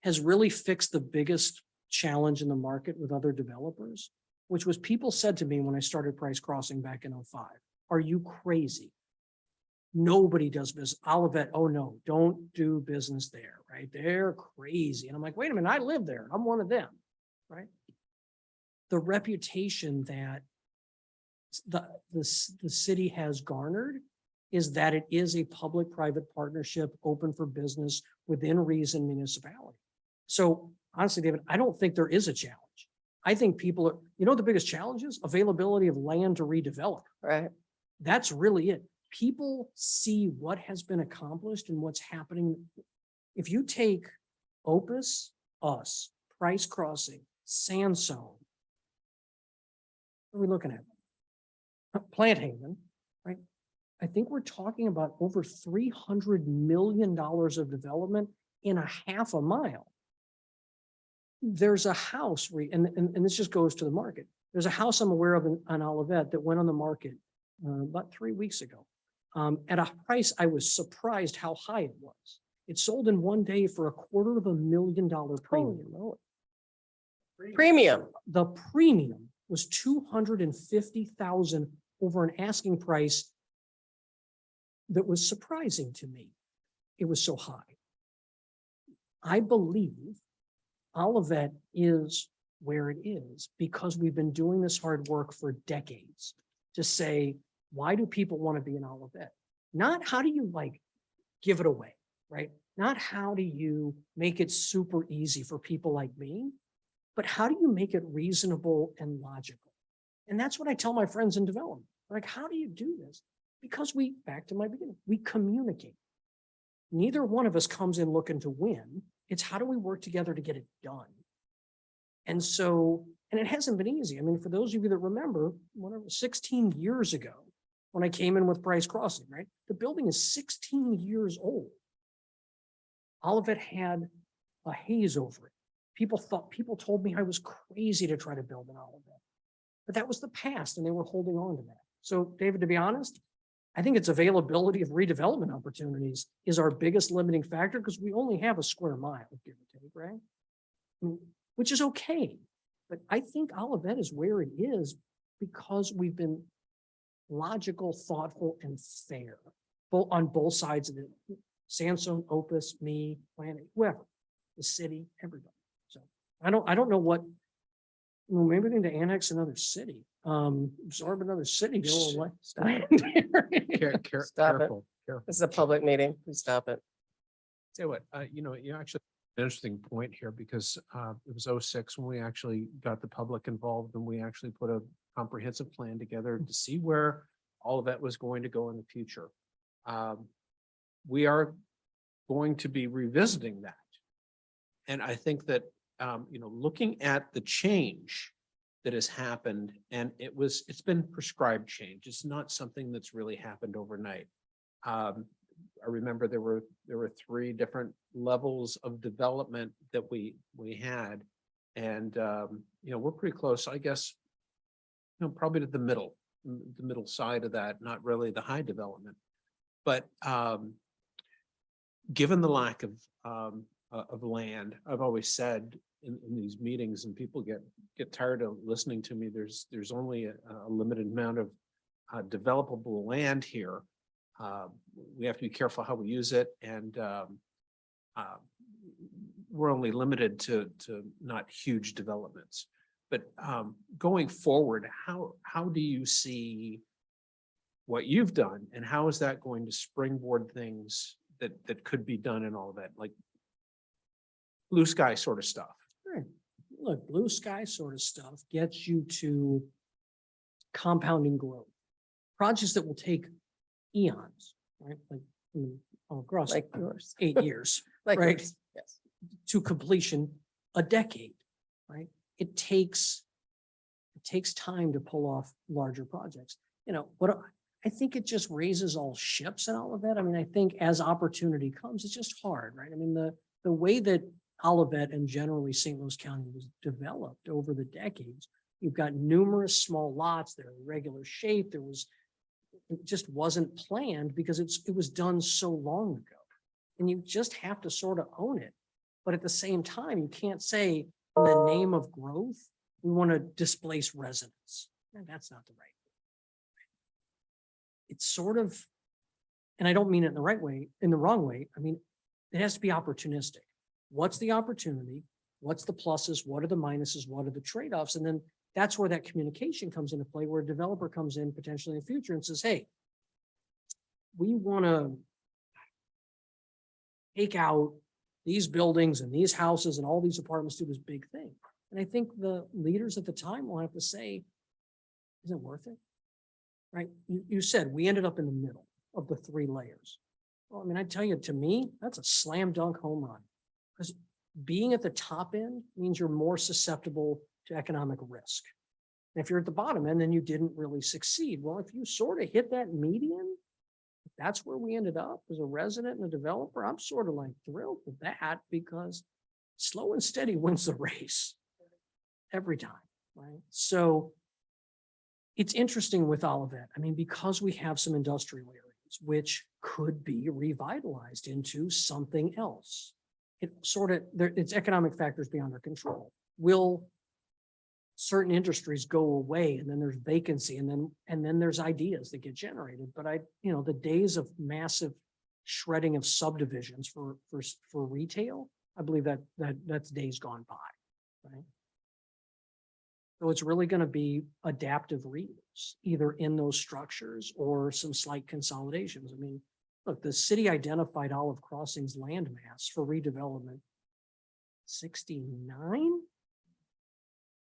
has really fixed the biggest challenge in the market with other developers, which was people said to me when I started Price Crossing back in 05, are you crazy? Nobody does business. Olivet, oh no, don't do business there, right? They're crazy. And I'm like, wait a minute, I live there. I'm one of them, right? The reputation that the city has garnered is that it is a public-private partnership open for business within reason municipality. So honestly, David, I don't think there is a challenge. I think people are, the biggest challenge is availability of land to redevelop. Right. That's really it. People see what has been accomplished and what's happening. If you take Opus, us, Price Crossing, Sansone, what are we looking at? Plant Haven, right? I think we're talking about over $300 million of development in a half a mile. There's a house, and this just goes to the market. There's a house I'm aware of on Olivet that went on the market about 3 weeks ago at a price I was surprised how high it was. It sold in one day for $250,000 premium. Oh, premium. The premium was $250,000 over an asking price that was surprising to me. It was so high. I believe Olivet is where it is because we've been doing this hard work for decades to say, why do people want to be in Olivet? Not how do you give it away, right? Not how do you make it super easy for people like me, but how do you make it reasonable and logical? And that's what I tell my friends in development. Like, how do you do this? Because back to my beginning, we communicate. Neither one of us comes in looking to win. It's how do we work together to get it done? And so, and it hasn't been easy. I mean, for those of you that remember, whatever, 16 years ago, when I came in with Price Crossing, right? The building is 16 years old. All of it had a haze over it. People told me I was crazy to try to build an Olivet. But that was the past and they were holding on to that. So David, to be honest, I think it's availability of redevelopment opportunities is our biggest limiting factor because we only have a square mile, give or take, right? I mean, which is okay. But I think Olivet is where it is because we've been logical, thoughtful, and fair, both on both sides of it. Samsung, Opus, me, Planet, whoever, the city, everybody. So I don't know what, well, maybe we need to annex another city, absorb another city. Go away. Stop it. Stop it. Careful, careful. This is a public meeting. Please stop it. Say what, you actually, an interesting point here because it was 06 when we actually got the public involved and we actually put a comprehensive plan together to see where all of that was going to go in the future. We are going to be revisiting that. And I think that, looking at the change that has happened and it's been prescribed change. It's not something that's really happened overnight. I remember there were 3 different levels of development that we had. And, we're pretty close, I guess, probably to the middle side of that, not really the high development. But given the lack of land, I've always said in these meetings, and people get tired of listening to me, there's only a limited amount of developable land here. We have to be careful how we use it, and we're only limited to not huge developments. But going forward, how do you see what you've done, and how is that going to springboard things that could be done in all of that, like blue sky sort of stuff? Right. Look, blue sky sort of stuff gets you to compounding growth. Projects that will take eons, right? Like across Like yours. 8 years Like Right. yours. Yes. to completion, a decade, right? It takes time to pull off larger projects. I think it just raises all ships and all of that. I mean, I think as opportunity comes, it's just hard, right? I mean, the way that Olivet and generally St. Louis County was developed over the decades, you've got numerous small lots that are irregular shape. It just wasn't planned because it was done so long ago. And you just have to sort of own it. But at the same time, you can't say in the name of growth, we want to displace residents. And that's not the right. It's sort of, and I don't mean it in the wrong way. I mean, it has to be opportunistic. What's the opportunity? What's the pluses? What are the minuses? What are the trade-offs? And then that's where that communication comes into play, where a developer comes in potentially in the future and says, hey, we want to take out these buildings and these houses and all these apartments do this big thing. And I think the leaders at the time will have to say, is it worth it? Right? You said we ended up in the middle of the 3 layers. Well, I mean, I tell you, to me, that's a slam dunk home run. Because being at the top end means you're more susceptible to economic risk. And if you're at the bottom end, then you didn't really succeed. Well, if you sort of hit that median, if that's where we ended up as a resident and a developer, I'm sort of like thrilled with that because slow and steady wins the race every time, right? So it's interesting with all of that. I mean, because we have some industrial areas which could be revitalized into something else. It's economic factors beyond our control. Will certain industries go away and then there's vacancy and then there's ideas that get generated. But the days of massive shredding of subdivisions for retail, I believe that's days gone by, right? So it's really going to be adaptive reuse, either in those structures or some slight consolidations. I mean, look, the city identified Olive Crossing's land mass for redevelopment 69,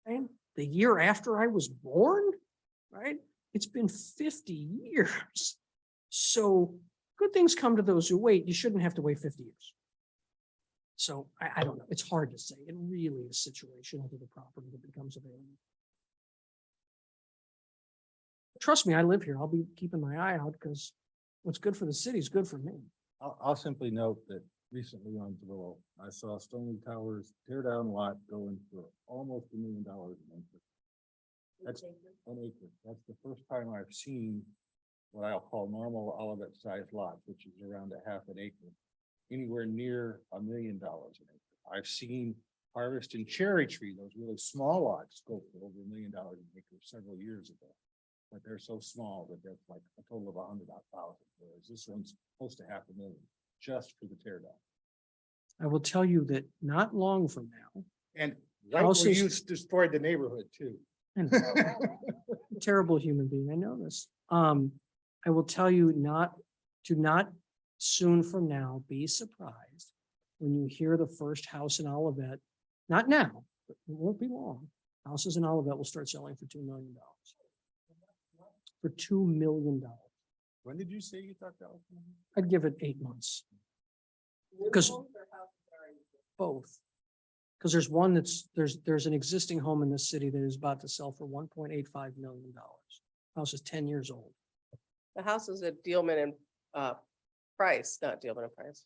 and the year after I was born, right? It's been 50 years. So good things come to those who wait. You shouldn't have to wait 50 years. So I don't know. It's hard to say. It really is situational to the property that becomes available. Trust me, I live here. I'll be keeping my eye out because what's good for the city is good for me. I'll simply note that recently on Zillow, I saw Stony Towers tear down lot going for almost $1 million an acre. That's an acre. That's the first time I've seen what I'll call normal Olivet sized lots, which is around a half an acre, anywhere near $1 million an acre. I've seen Harvest and Cherry Tree, those really small lots, go for over $1 million an acre several years ago. But they're so small that that's like a total of 100,000, whereas this one's close to $500,000 just for the tear down. I will tell you that not long from now, And right where Houses- you destroyed the neighborhood too. and terrible human being, I know this. I will tell you not soon from now be surprised when you hear the first house in Olivet, not now, but it won't be long. Houses in Olivet will start selling for $2 million. For $2 million. When did you say you thought that was? I'd give it 8 months. Because both. Because there's one there's an existing home in this city that is about to sell for $1.85 million. House is 10 years old. The house is at Dealman and Price, not Dealman and Price.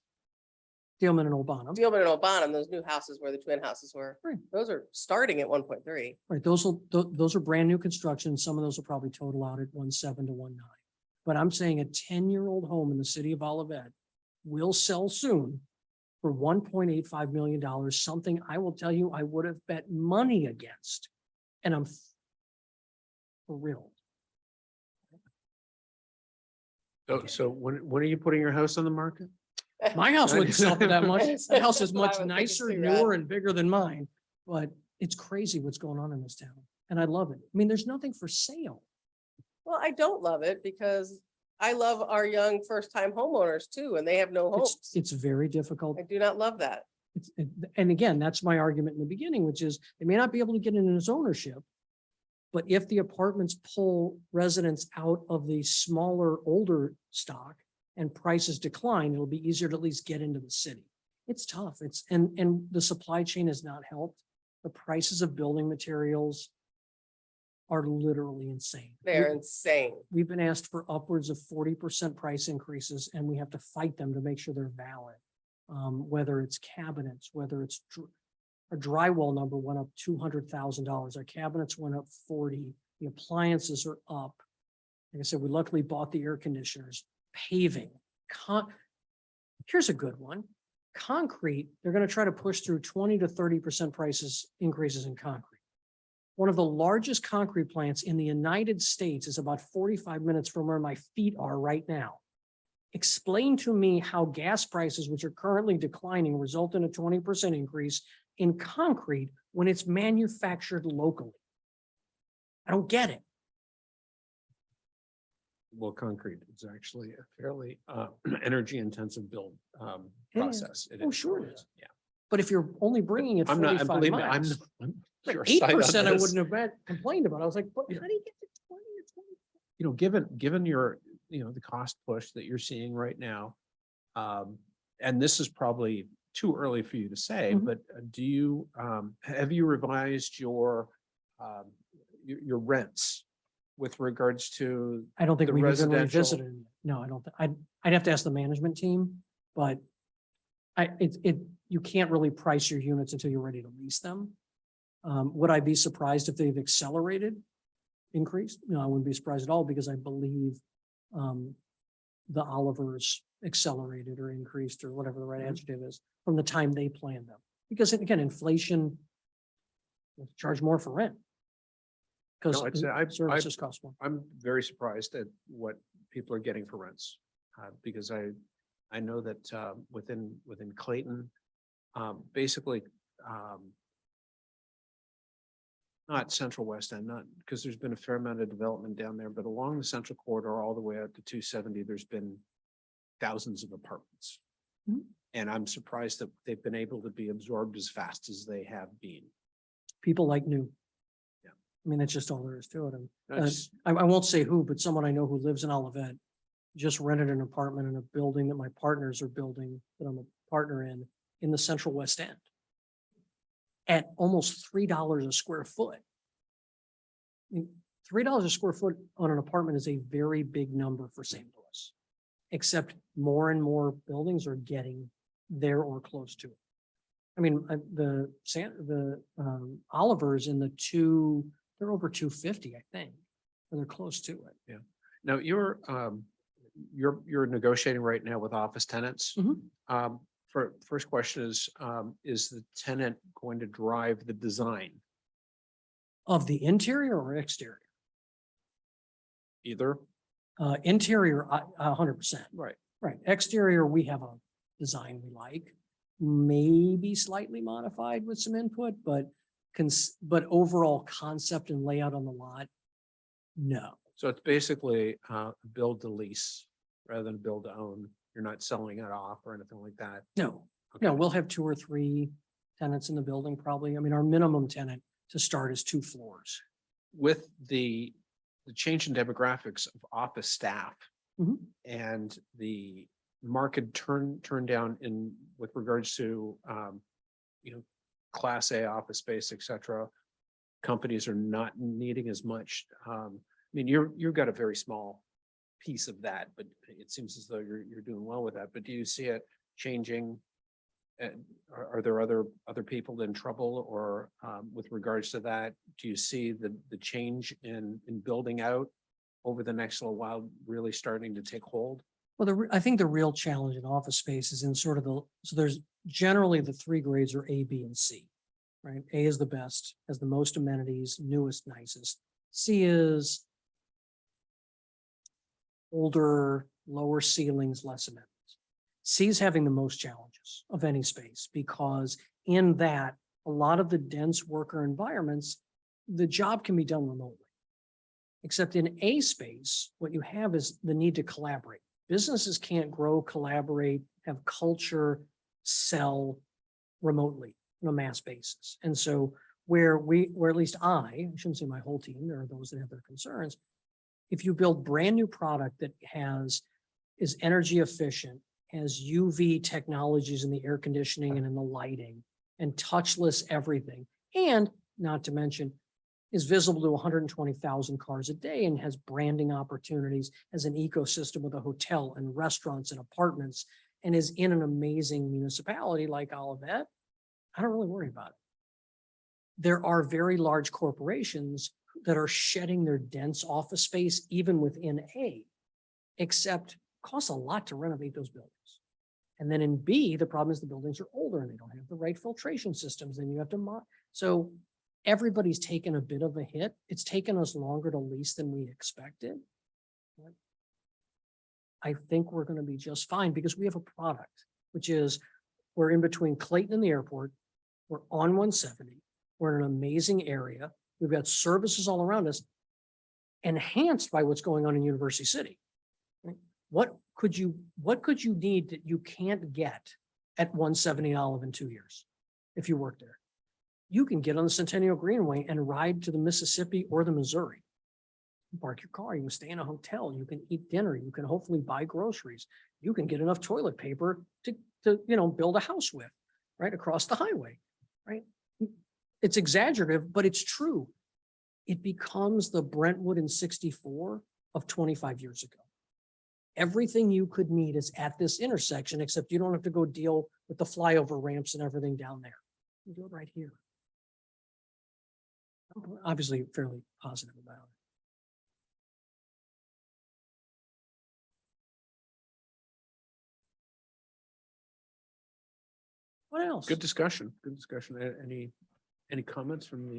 Dealman and Old Bonham. Dealman and Obanum, those new houses where the twin houses were, Right. those are starting at 1.3. Right, those are brand new construction. Some of those will probably total out at 1.7 to 1.9. But I'm saying a 10-year-old home in the city of Olivet will sell soon for $1.85 million, something I will tell you I would have bet money against. And I'm thrilled. So when are you putting your house on the market? My house wouldn't sell for that much. That house is That's what I much was thinking nicer, too, Rod. newer and bigger than mine, but it's crazy what's going on in this town. And I love it. I mean, there's nothing for sale. Well, I don't love it because I love our young first-time homeowners too, and they have no homes. It's very difficult. I do not love that. And again, that's my argument in the beginning, which is they may not be able to get into its ownership. But if the apartments pull residents out of the smaller, older stock and prices decline, it'll be easier to at least get into the city. It's tough. And the supply chain has not helped. The prices of building materials are literally insane. They're insane. We've been asked for upwards of 40% price increases and we have to fight them to make sure they're valid. Whether it's cabinets, whether it's our drywall number went up $200,000. Our cabinets went up 40. The appliances are up. Like I said, we luckily bought the air conditioners, paving. Here's a good one. Concrete, they're going to try to push through 20 to 30% prices increases in concrete. One of the largest concrete plants in the United States is about 45 minutes from where my feet are right now. Explain to me how gas prices, which are currently declining, result in a 20% increase in concrete when it's manufactured locally. I don't get it. Well, concrete is actually a fairly energy intensive build It is. process. It Oh, is. sure it is. Yeah. But if you're only bringing it I'm not, 45 believe me, miles, I'm your side on 8% I this. wouldn't have complained about. I was like, but how do you get to 20 or 20? You know, given your, the cost push that you're seeing right now. And this is probably too early for you to say, Mhm. but do you, have you revised your rents with regards to, I don't think The we've even residential- revisited it. No, I don't. I'd have to ask the management team, but you can't really price your units until you're ready to lease them. Would I be surprised if they've accelerated increase? No, I wouldn't be surprised at all because I believe the Olivers accelerated or increased or whatever the right Mhm. adjective is from the time they planned them. Because again, inflation charge more for rent. Because No, it's- I've- services cost more. I'm very surprised at what people are getting for rents. Because I know that within Clayton, basically, not Central West End, not, because there's been a fair amount of development down there, but along the Central Corridor all the way out to 270, there's been thousands of apartments. Mhm. And I'm surprised that they've been able to be absorbed as fast as they have been. People like new. Yeah. I mean, that's just all there is to it. And That's- I won't say who, but someone I know who lives in Olivet just rented an apartment in a building that my partners are building, that I'm a partner in in the Central West End at almost $3 a square foot. $3 a square foot on an apartment is a very big number for St. Louis, except more and more buildings are getting there or close to it. I mean, the Oliver's in the they're over 250, I think, or they're close to it. Now, you're negotiating right now with office tenants. Mhm. First question is the tenant going to drive the design? Of the interior or exterior? Either? Interior, 100%. Right. Right. Exterior, we have a design we like, maybe slightly modified with some input, but overall concept and layout on the lot, no. So it's basically build to lease rather than build to own. You're not selling it off or anything like that. No, Okay. no, we'll have 2 or 3 tenants in the building probably. I mean, our minimum tenant to start is 2 floors. With the change in demographics of office staff Mhm. and the market turn down in with regards to Class A office space, et cetera, companies are not needing as much. I mean, you've got a very small piece of that, but it seems as though you're doing well with that. But do you see it changing? And are there other people in trouble or with regards to that? Do you see the change in building out over the next little while really starting to take hold? Well, I think the real challenge in office space is in sort of so there's generally the 3 grades are A, B, and C, right? A is the best, has the most amenities, newest, nicest. C is older, lower ceilings, less amenities. C is having the most challenges of any space because in that, a lot of the dense worker environments, the job can be done remotely. Except in A space, what you have is the need to collaborate. Businesses can't grow, collaborate, have culture, sell remotely on a mass basis. And so where at least I shouldn't say my whole team, there are those that have their concerns. If you build brand new product that is energy efficient, has UV technologies in the air conditioning and in the lighting and touchless everything, and not to mention is visible to 120,000 cars a day and has branding opportunities as an ecosystem with a hotel and restaurants and apartments and is in an amazing municipality like Olivet, I don't really worry about it. There are very large corporations that are shedding their dense office space even within A, except it costs a lot to renovate those buildings. And then in B, the problem is the buildings are older and they don't have the right filtration systems. Then you have to so everybody's taken a bit of a hit. It's taken us longer to lease than we expected. I think we're going to be just fine because we have a product, which is we're in between Clayton and the airport. We're on 170. We're in an amazing area. We've got services all around us, enhanced by what's going on in University City. Right? What could you need that you can't get at 170 Olive in 2 years if you work there? You can get on the Centennial Greenway and ride to the Mississippi or the Missouri. Park your car, you can stay in a hotel, you can eat dinner, you can hopefully buy groceries. You can get enough toilet paper to build a house with, right, across the highway, right? It's exaggerative, but it's true. It becomes the Brentwood in 64 of 25 years ago. Everything you could need is at this intersection, except you don't have to go deal with the flyover ramps and everything down there. You do it right here. I'm obviously fairly positive about it. What else? Good discussion. Good discussion. Any comments from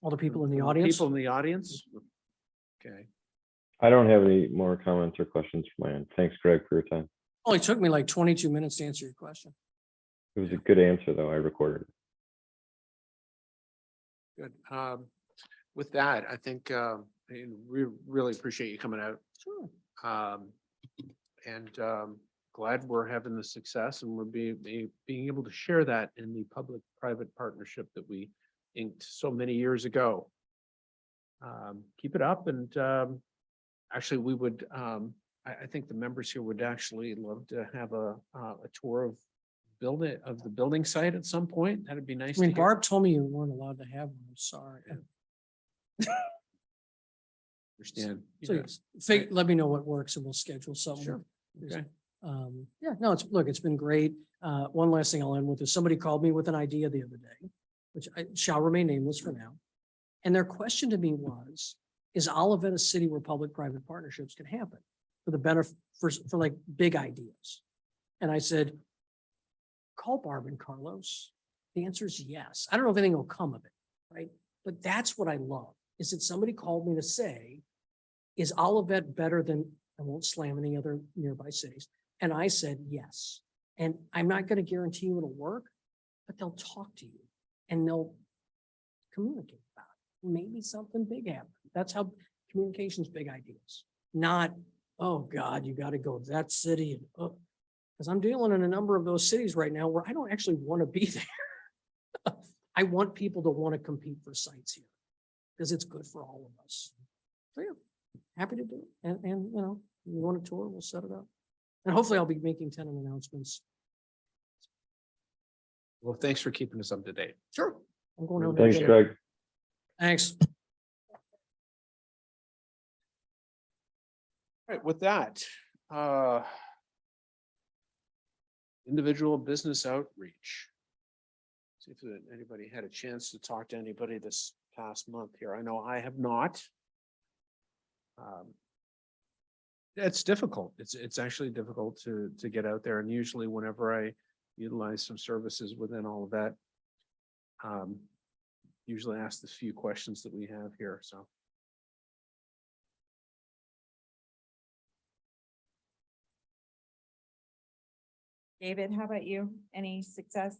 All the people in the from audience? People in the audience? Okay. I don't have any more comments or questions from my end. Thanks, Greg, for your time. Only took me like 22 minutes to answer your question. It was a good answer, though. I recorded it. Good. With that, I think we really appreciate you coming out. Sure. And glad we're having the success and we're being able to share that in the public-private partnership that we inked so many years ago. Keep it up and actually we would, I think the members here would actually love to have a tour of the building site at some point? That'd be nice I to mean, hear. Barb told me you weren't allowed to have one. I'm sorry. Understand. So Yeah. yes, let me know what works and we'll schedule something. Sure. Okay. Yeah, no, it's been great. One last thing I'll end with is somebody called me with an idea the other day, which I shall remain nameless for now. And their question to me was, is Olivet a city where public-private partnerships can happen for the benefit, for like big ideas? And I said, call Barb and Carlos. The answer is yes. I don't know if anything will come of it, right? But that's what I love, is that somebody called me to say, is Olivet better than, I won't slam any other nearby cities? And I said, yes. And I'm not going to guarantee you it'll work, but they'll talk to you and they'll communicate about it. Maybe something big happens. That's how communication's big ideas, not, oh God, you got to go to that city. And because I'm dealing in a number of those cities right now where I don't actually want to be there. I want people to want to compete for sites here because it's good for all of us. So yeah, happy to do it. And you know, you want a tour, we'll set it up. And hopefully I'll be making tenant announcements. Well, thanks for keeping us up to date. Sure. I'm going over. Thanks, there. Greg. Thanks. All right, with that, individual business outreach. See if anybody had a chance to talk to anybody this past month here. I know I have not. It's difficult. It's actually difficult to get out there, and usually whenever I utilize some services within all of that, usually ask the few questions that we have here, so. David, how about you? Any success?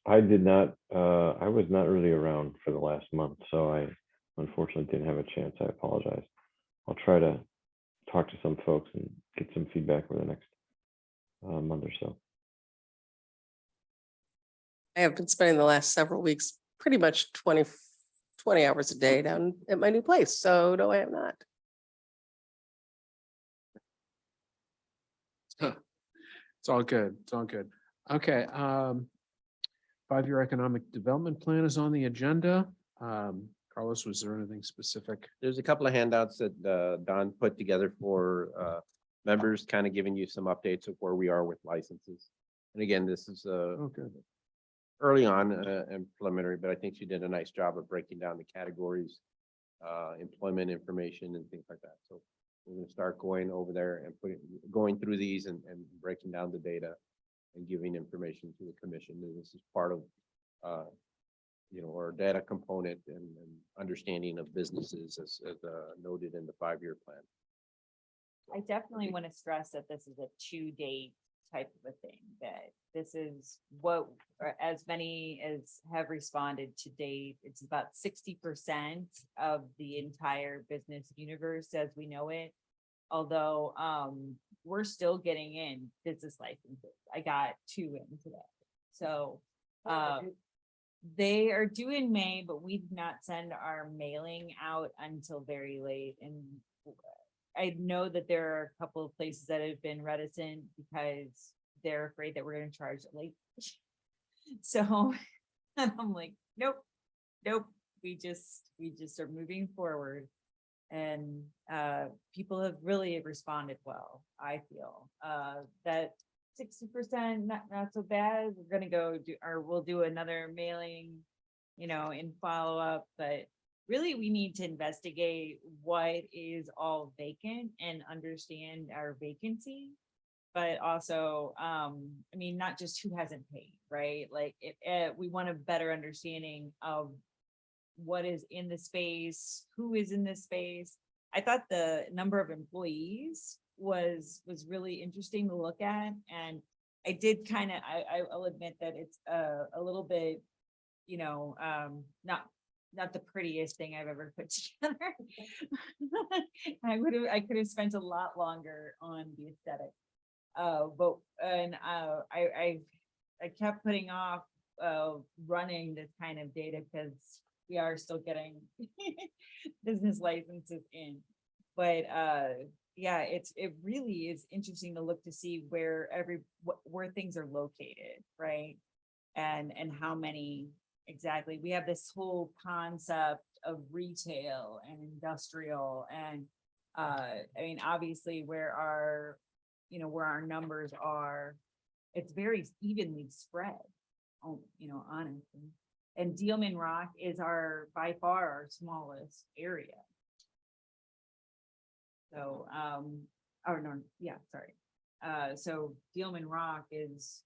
I did not, I was not really around for the last month, so I unfortunately didn't have a chance. I apologize. I'll try to talk to some folks and get some feedback over the next month or so. I have been spending the last several weeks pretty much 20 hours a day down at my new place. So no, I have not. It's all good. It's all good. Okay. 5-year economic development plan is on the agenda. Carlos, was there anything specific? There's a couple of handouts that Don put together for members, kind of giving you some updates of where we are with licenses. And again, this is Okay. early on and preliminary, but I think she did a nice job of breaking down the categories, employment information and things like that. So we're going to start going over there and going through these and breaking down the data and giving information to the commission. And this is part of, our data component and understanding of businesses as noted in the 5-year plan. I definitely want to stress that this is a 2-day type of a thing, that this is what, or as many as have responded to date, it's about 60% of the entire business universe as we know it. Although we're still getting in business licenses. I got 2 in today. So they are due in May, but we did not send our mailing out until very late. And I know that there are a couple of places that have been reticent because they're afraid that we're going to charge late. So I'm like, nope. We just are moving forward. And people have really responded well. I feel that 60% not so bad. We're gonna we'll do another mailing, in follow up. But really, we need to investigate what is all vacant and understand our vacancy. But also, not just who hasn't paid, right? Like, we want a better understanding of what is in the space, who is in this space. I thought the number of employees was really interesting to look at. And I did I'll admit that it's a little bit, not the prettiest thing I've ever put together. I could have spent a lot longer on the aesthetic. I kept putting off running this kind of data because we are still getting business licenses in. But yeah, it really is interesting to look to see where where things are located, right? And how many exactly. We have this whole concept of retail and industrial and I mean, obviously where where our numbers are, it's very evenly spread, honestly. And Dealman Rock is by far our smallest area. So, or no, yeah, sorry. So Dealman Rock is,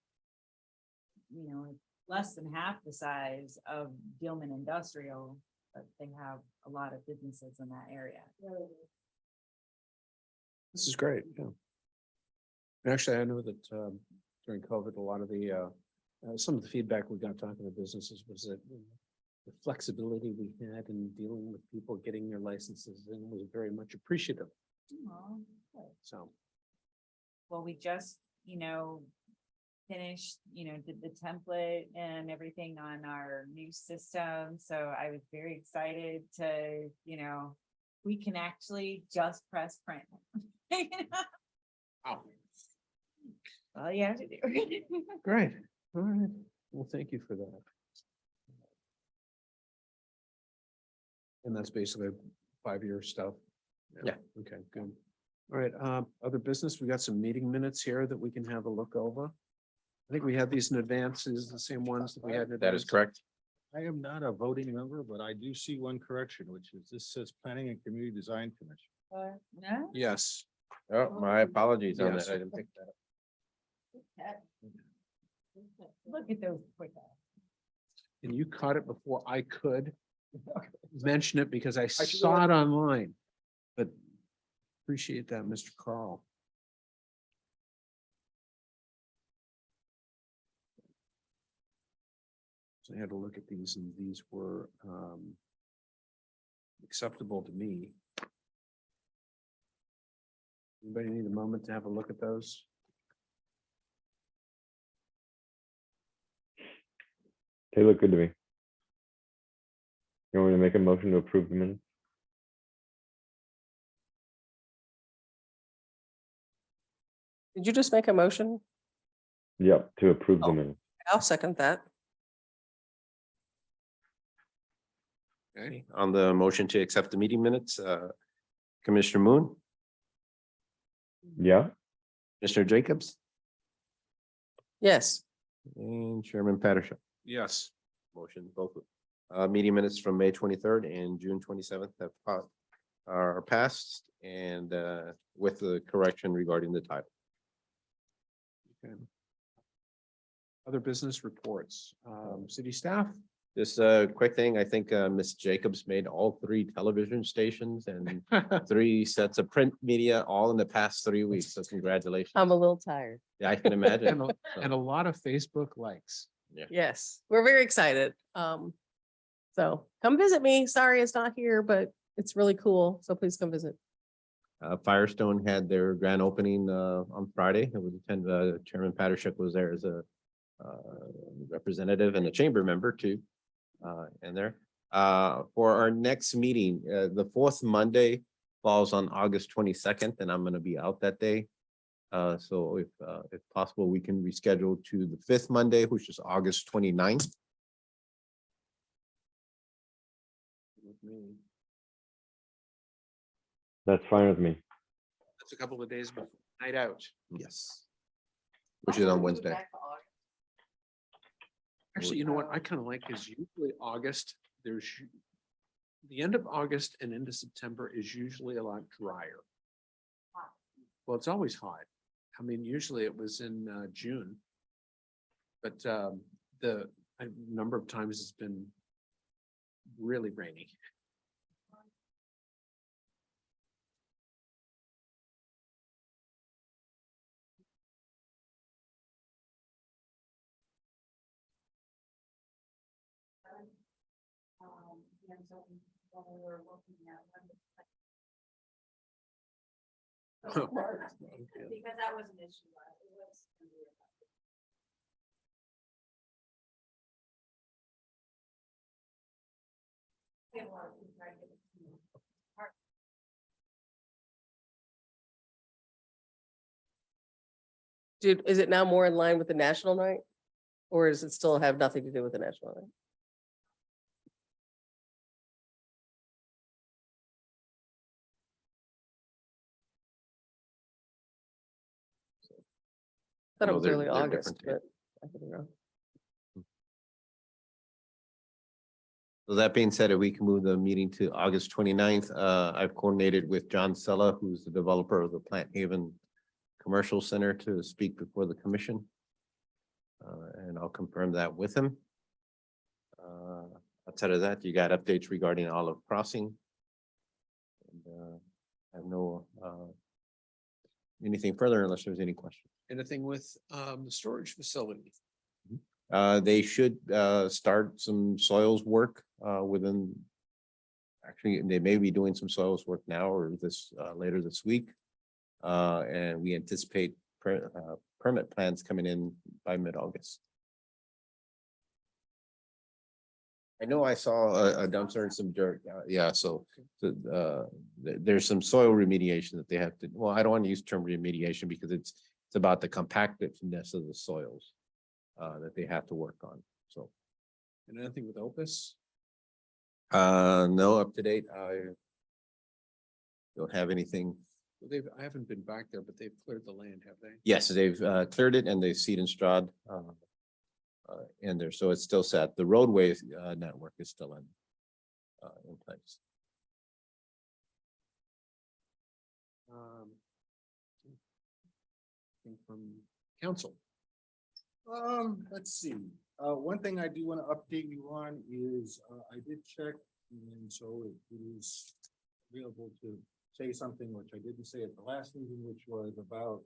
less than half the size of Dealman Industrial, but they have a lot of businesses in that area. This is great, yeah. And actually, I know that during COVID, a lot of the some of the feedback we got talking to businesses was that the flexibility we had in dealing with people getting their licenses in was very much appreciative. Oh, good. So, Well, we just, finished, did the template and everything on our new system. So I was very excited to, we can actually just press print. wow, All you have to do. great. All right. Well, thank you for that. And that's basically 5-year stuff. Yeah. Okay, good. All right, other business, we got some meeting minutes here that we can have a look over. I think we had these in advance, is the same ones that we had. in That is advance. correct. I am not a voting member, but I do see one correction, which is this says Planning and Community Design Commission. No? Yes, Oh, my apologies on Yes. that. I didn't pick that up. Look at those quick eyes. and you caught it before I could mention it because I saw it online. But appreciate that, Mr. Carl. So I had to look at these and these were acceptable to me. Anybody need a moment to have a look at those? They look good to me. You want me to make a motion to approve the minutes? Did you just make a motion? Yep, to approve the Oh. minutes. I'll second that. Okay, On the motion to accept the meeting minutes, Commissioner Moon, Yeah, Commissioner Jacobs, Yes. and Chairman Patterson. yes, Motion both. Meeting minutes from May 23rd and June 27th are passed and with the correction regarding the title. okay. Other business reports, city staff? Just a quick thing, I think Ms. Jacobs made all 3 television stations and 3 sets of print media all in the past 3 weeks, so congratulations. I'm a little tired. Yeah, I can imagine. And and a lot of Facebook likes. Yes, we're very excited. So come visit me. Sorry it's not here, but it's really cool. So please come visit. Firestone had their grand opening on Friday. It was attended, Chairman Patterson was there as a representative and a chamber member too. In there. For our next meeting, the 4th Monday falls on August 22nd, and I'm gonna be out that day. So if possible, we can reschedule to the 5th Monday, which is August 29th. that's fine with me. That's a couple of days before night out. Yes. Which is on Wednesday. Actually, you know what I kind of like is usually August, the end of August and into September is usually a lot drier. Well, it's always hot. I mean, usually it was in June. But the number of times it's been really rainy. Because that was an issue. Dude, is it now more in line with the national night? Or does it still have nothing to do with the national night? Thought it No, was they're- early they're August, different but I could be wrong. So that being said, if we can move the meeting to August 29th, I've coordinated with John Sella, who's the developer of the Plant Haven Commercial Center, to speak before the commission. And I'll confirm that with him. Outside of that, you got updates regarding Olive Crossing. And I have no anything further unless there's any questions. Anything with the storage facility? They should start some soils work within. Actually, they may be doing some soils work now or this later this week. And we anticipate permit plans coming in by mid-August. I know I saw a dumpster and some dirt. Yeah, so there's some soil remediation that they have to, well, I don't want to use the term remediation because it's about the compactness of the soils that they have to work on, so. And anything with Opus? No, up to date, I don't have anything. Well, I haven't been back there, but they've cleared the land, have they? Yes, they've cleared it and they seed and strod in there, so it's still set. The roadway network is still in place. Anything from council? Let's see. One thing I do want to update you on is, I did check, and so it is available to say something which I didn't say at the last meeting, which was about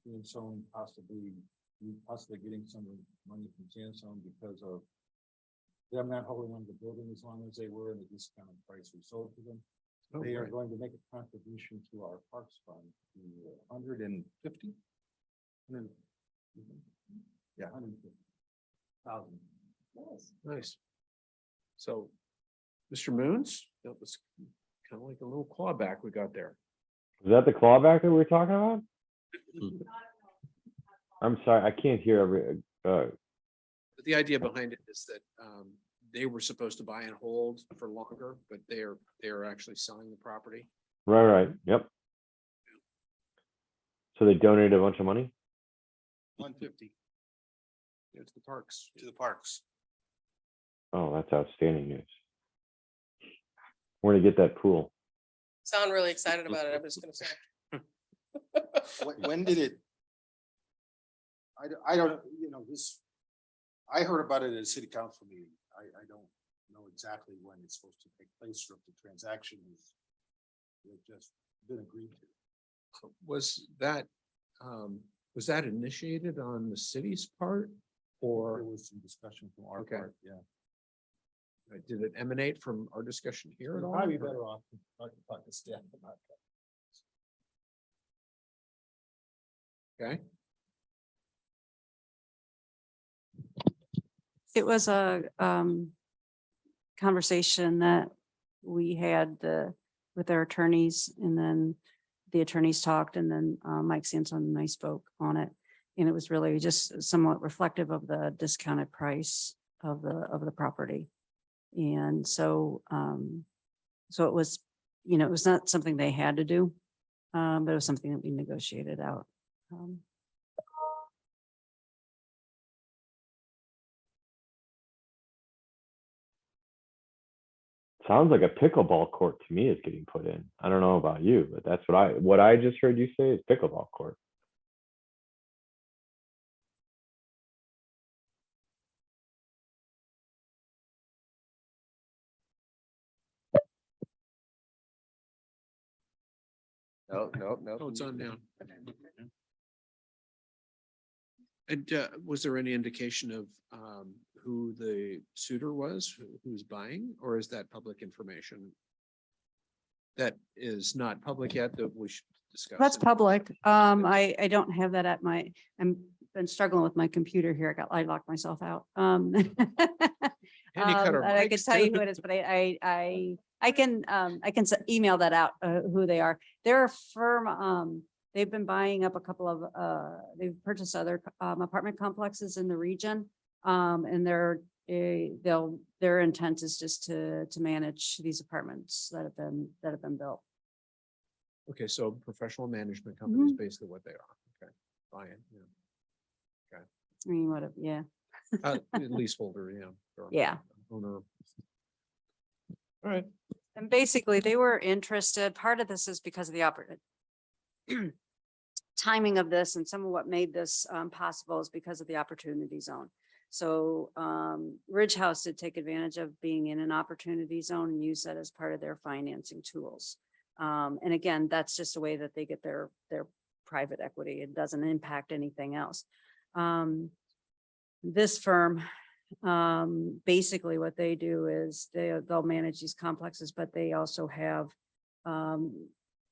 being someone possibly getting some money from Samsung because of them not holding on to the building as long as they were in the discounted price we sold to them. Oh, They are right. going to make a contribution to our parks fund, $150. Yeah, 150,000. Nice. So, Mr. Moons, that was kind of like a little clawback we got there. Is that the clawback that we're talking about? I'm sorry, I can't hear But the idea behind it is that they were supposed to buy and hold for longer, but they're actually selling the property. right, yep. So they donated a bunch of money? 150. To the parks. To the parks. Oh, that's outstanding news. We're gonna get that pool. Sound really excited about it, I'm just gonna say. When did it? I don't, I heard about it at a city council meeting. I don't know exactly when it's supposed to take place or if the transaction is just been agreed to. Was that initiated on the city's part? There Or was some discussion from our Okay. part, yeah. did it emanate from our discussion here at all? Probably better off to talk to staff about that. Okay, It was a conversation that we had with our attorneys, and then the attorneys talked, and then Mike Sansone and I spoke on it. And it was really just somewhat reflective of the discounted price of the property. And so it was, it was not something they had to do, but it was something that we negotiated out. Sounds like a pickleball court to me is getting put in. I don't know about you, but that's what I just heard you say is pickleball court. No. oh, it's on now. And was there any indication of who the suitor was, who's buying, or is that public information? That is not public yet, that we should discuss. That's it? public. I don't have that at I'm been struggling with my computer here. I locked myself out. And you cut our I can mics tell you too. who it is, but I can email that out, who they are. They're a firm, they've been buying up a couple of, they've purchased other apartment complexes in the region. And their intent is just to manage these apartments that have been built. Okay, so professional management company is basically what they are. Okay, fine, yeah. I mean, what, yeah, Leaseholder, yeah. or yeah. Owner. All right, And basically, they were interested, part of this is because of the timing of this, and some of what made this possible is because of the opportunity zone. So Ridge House did take advantage of being in an opportunity zone and use that as part of their financing tools. And again, that's just a way that they get their private equity. It doesn't impact anything else. This firm, basically what they do is they'll manage these complexes, but they also have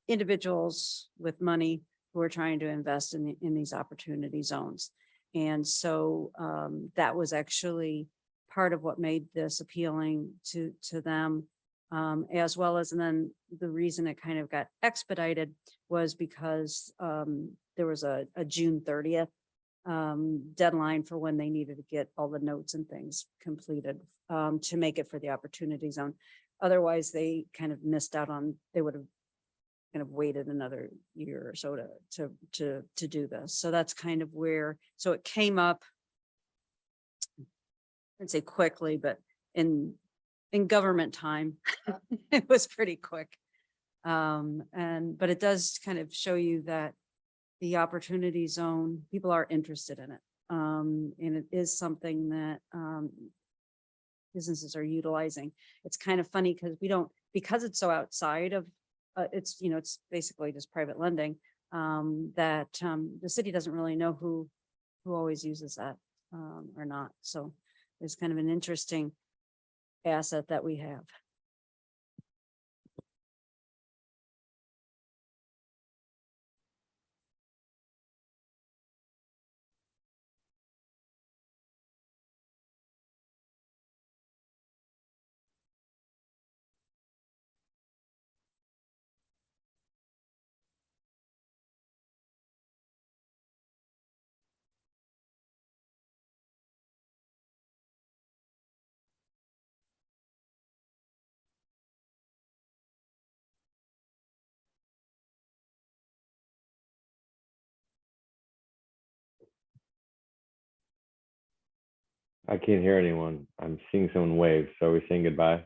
individuals with money who are trying to invest in these opportunity zones. And so that was actually part of what made this appealing to them, as well as, and then the reason it kind of got expedited was because there was a June 30th deadline for when they needed to get all the notes and things completed to make it for the opportunity zone. Otherwise, they kind of missed out on, they would have kind of waited another year or so to do this. So that's kind of where, so it came up, I'd say quickly, but in government time, it was pretty quick. But it does kind of show you that the opportunity zone, people are interested in it. And it is something that businesses are utilizing. It's kind of funny because it's so outside of, it's basically just private lending, that the city doesn't really know who always uses that or not. So it's kind of an interesting asset that we have. I can't hear anyone. I'm seeing someone wave. So are we saying goodbye?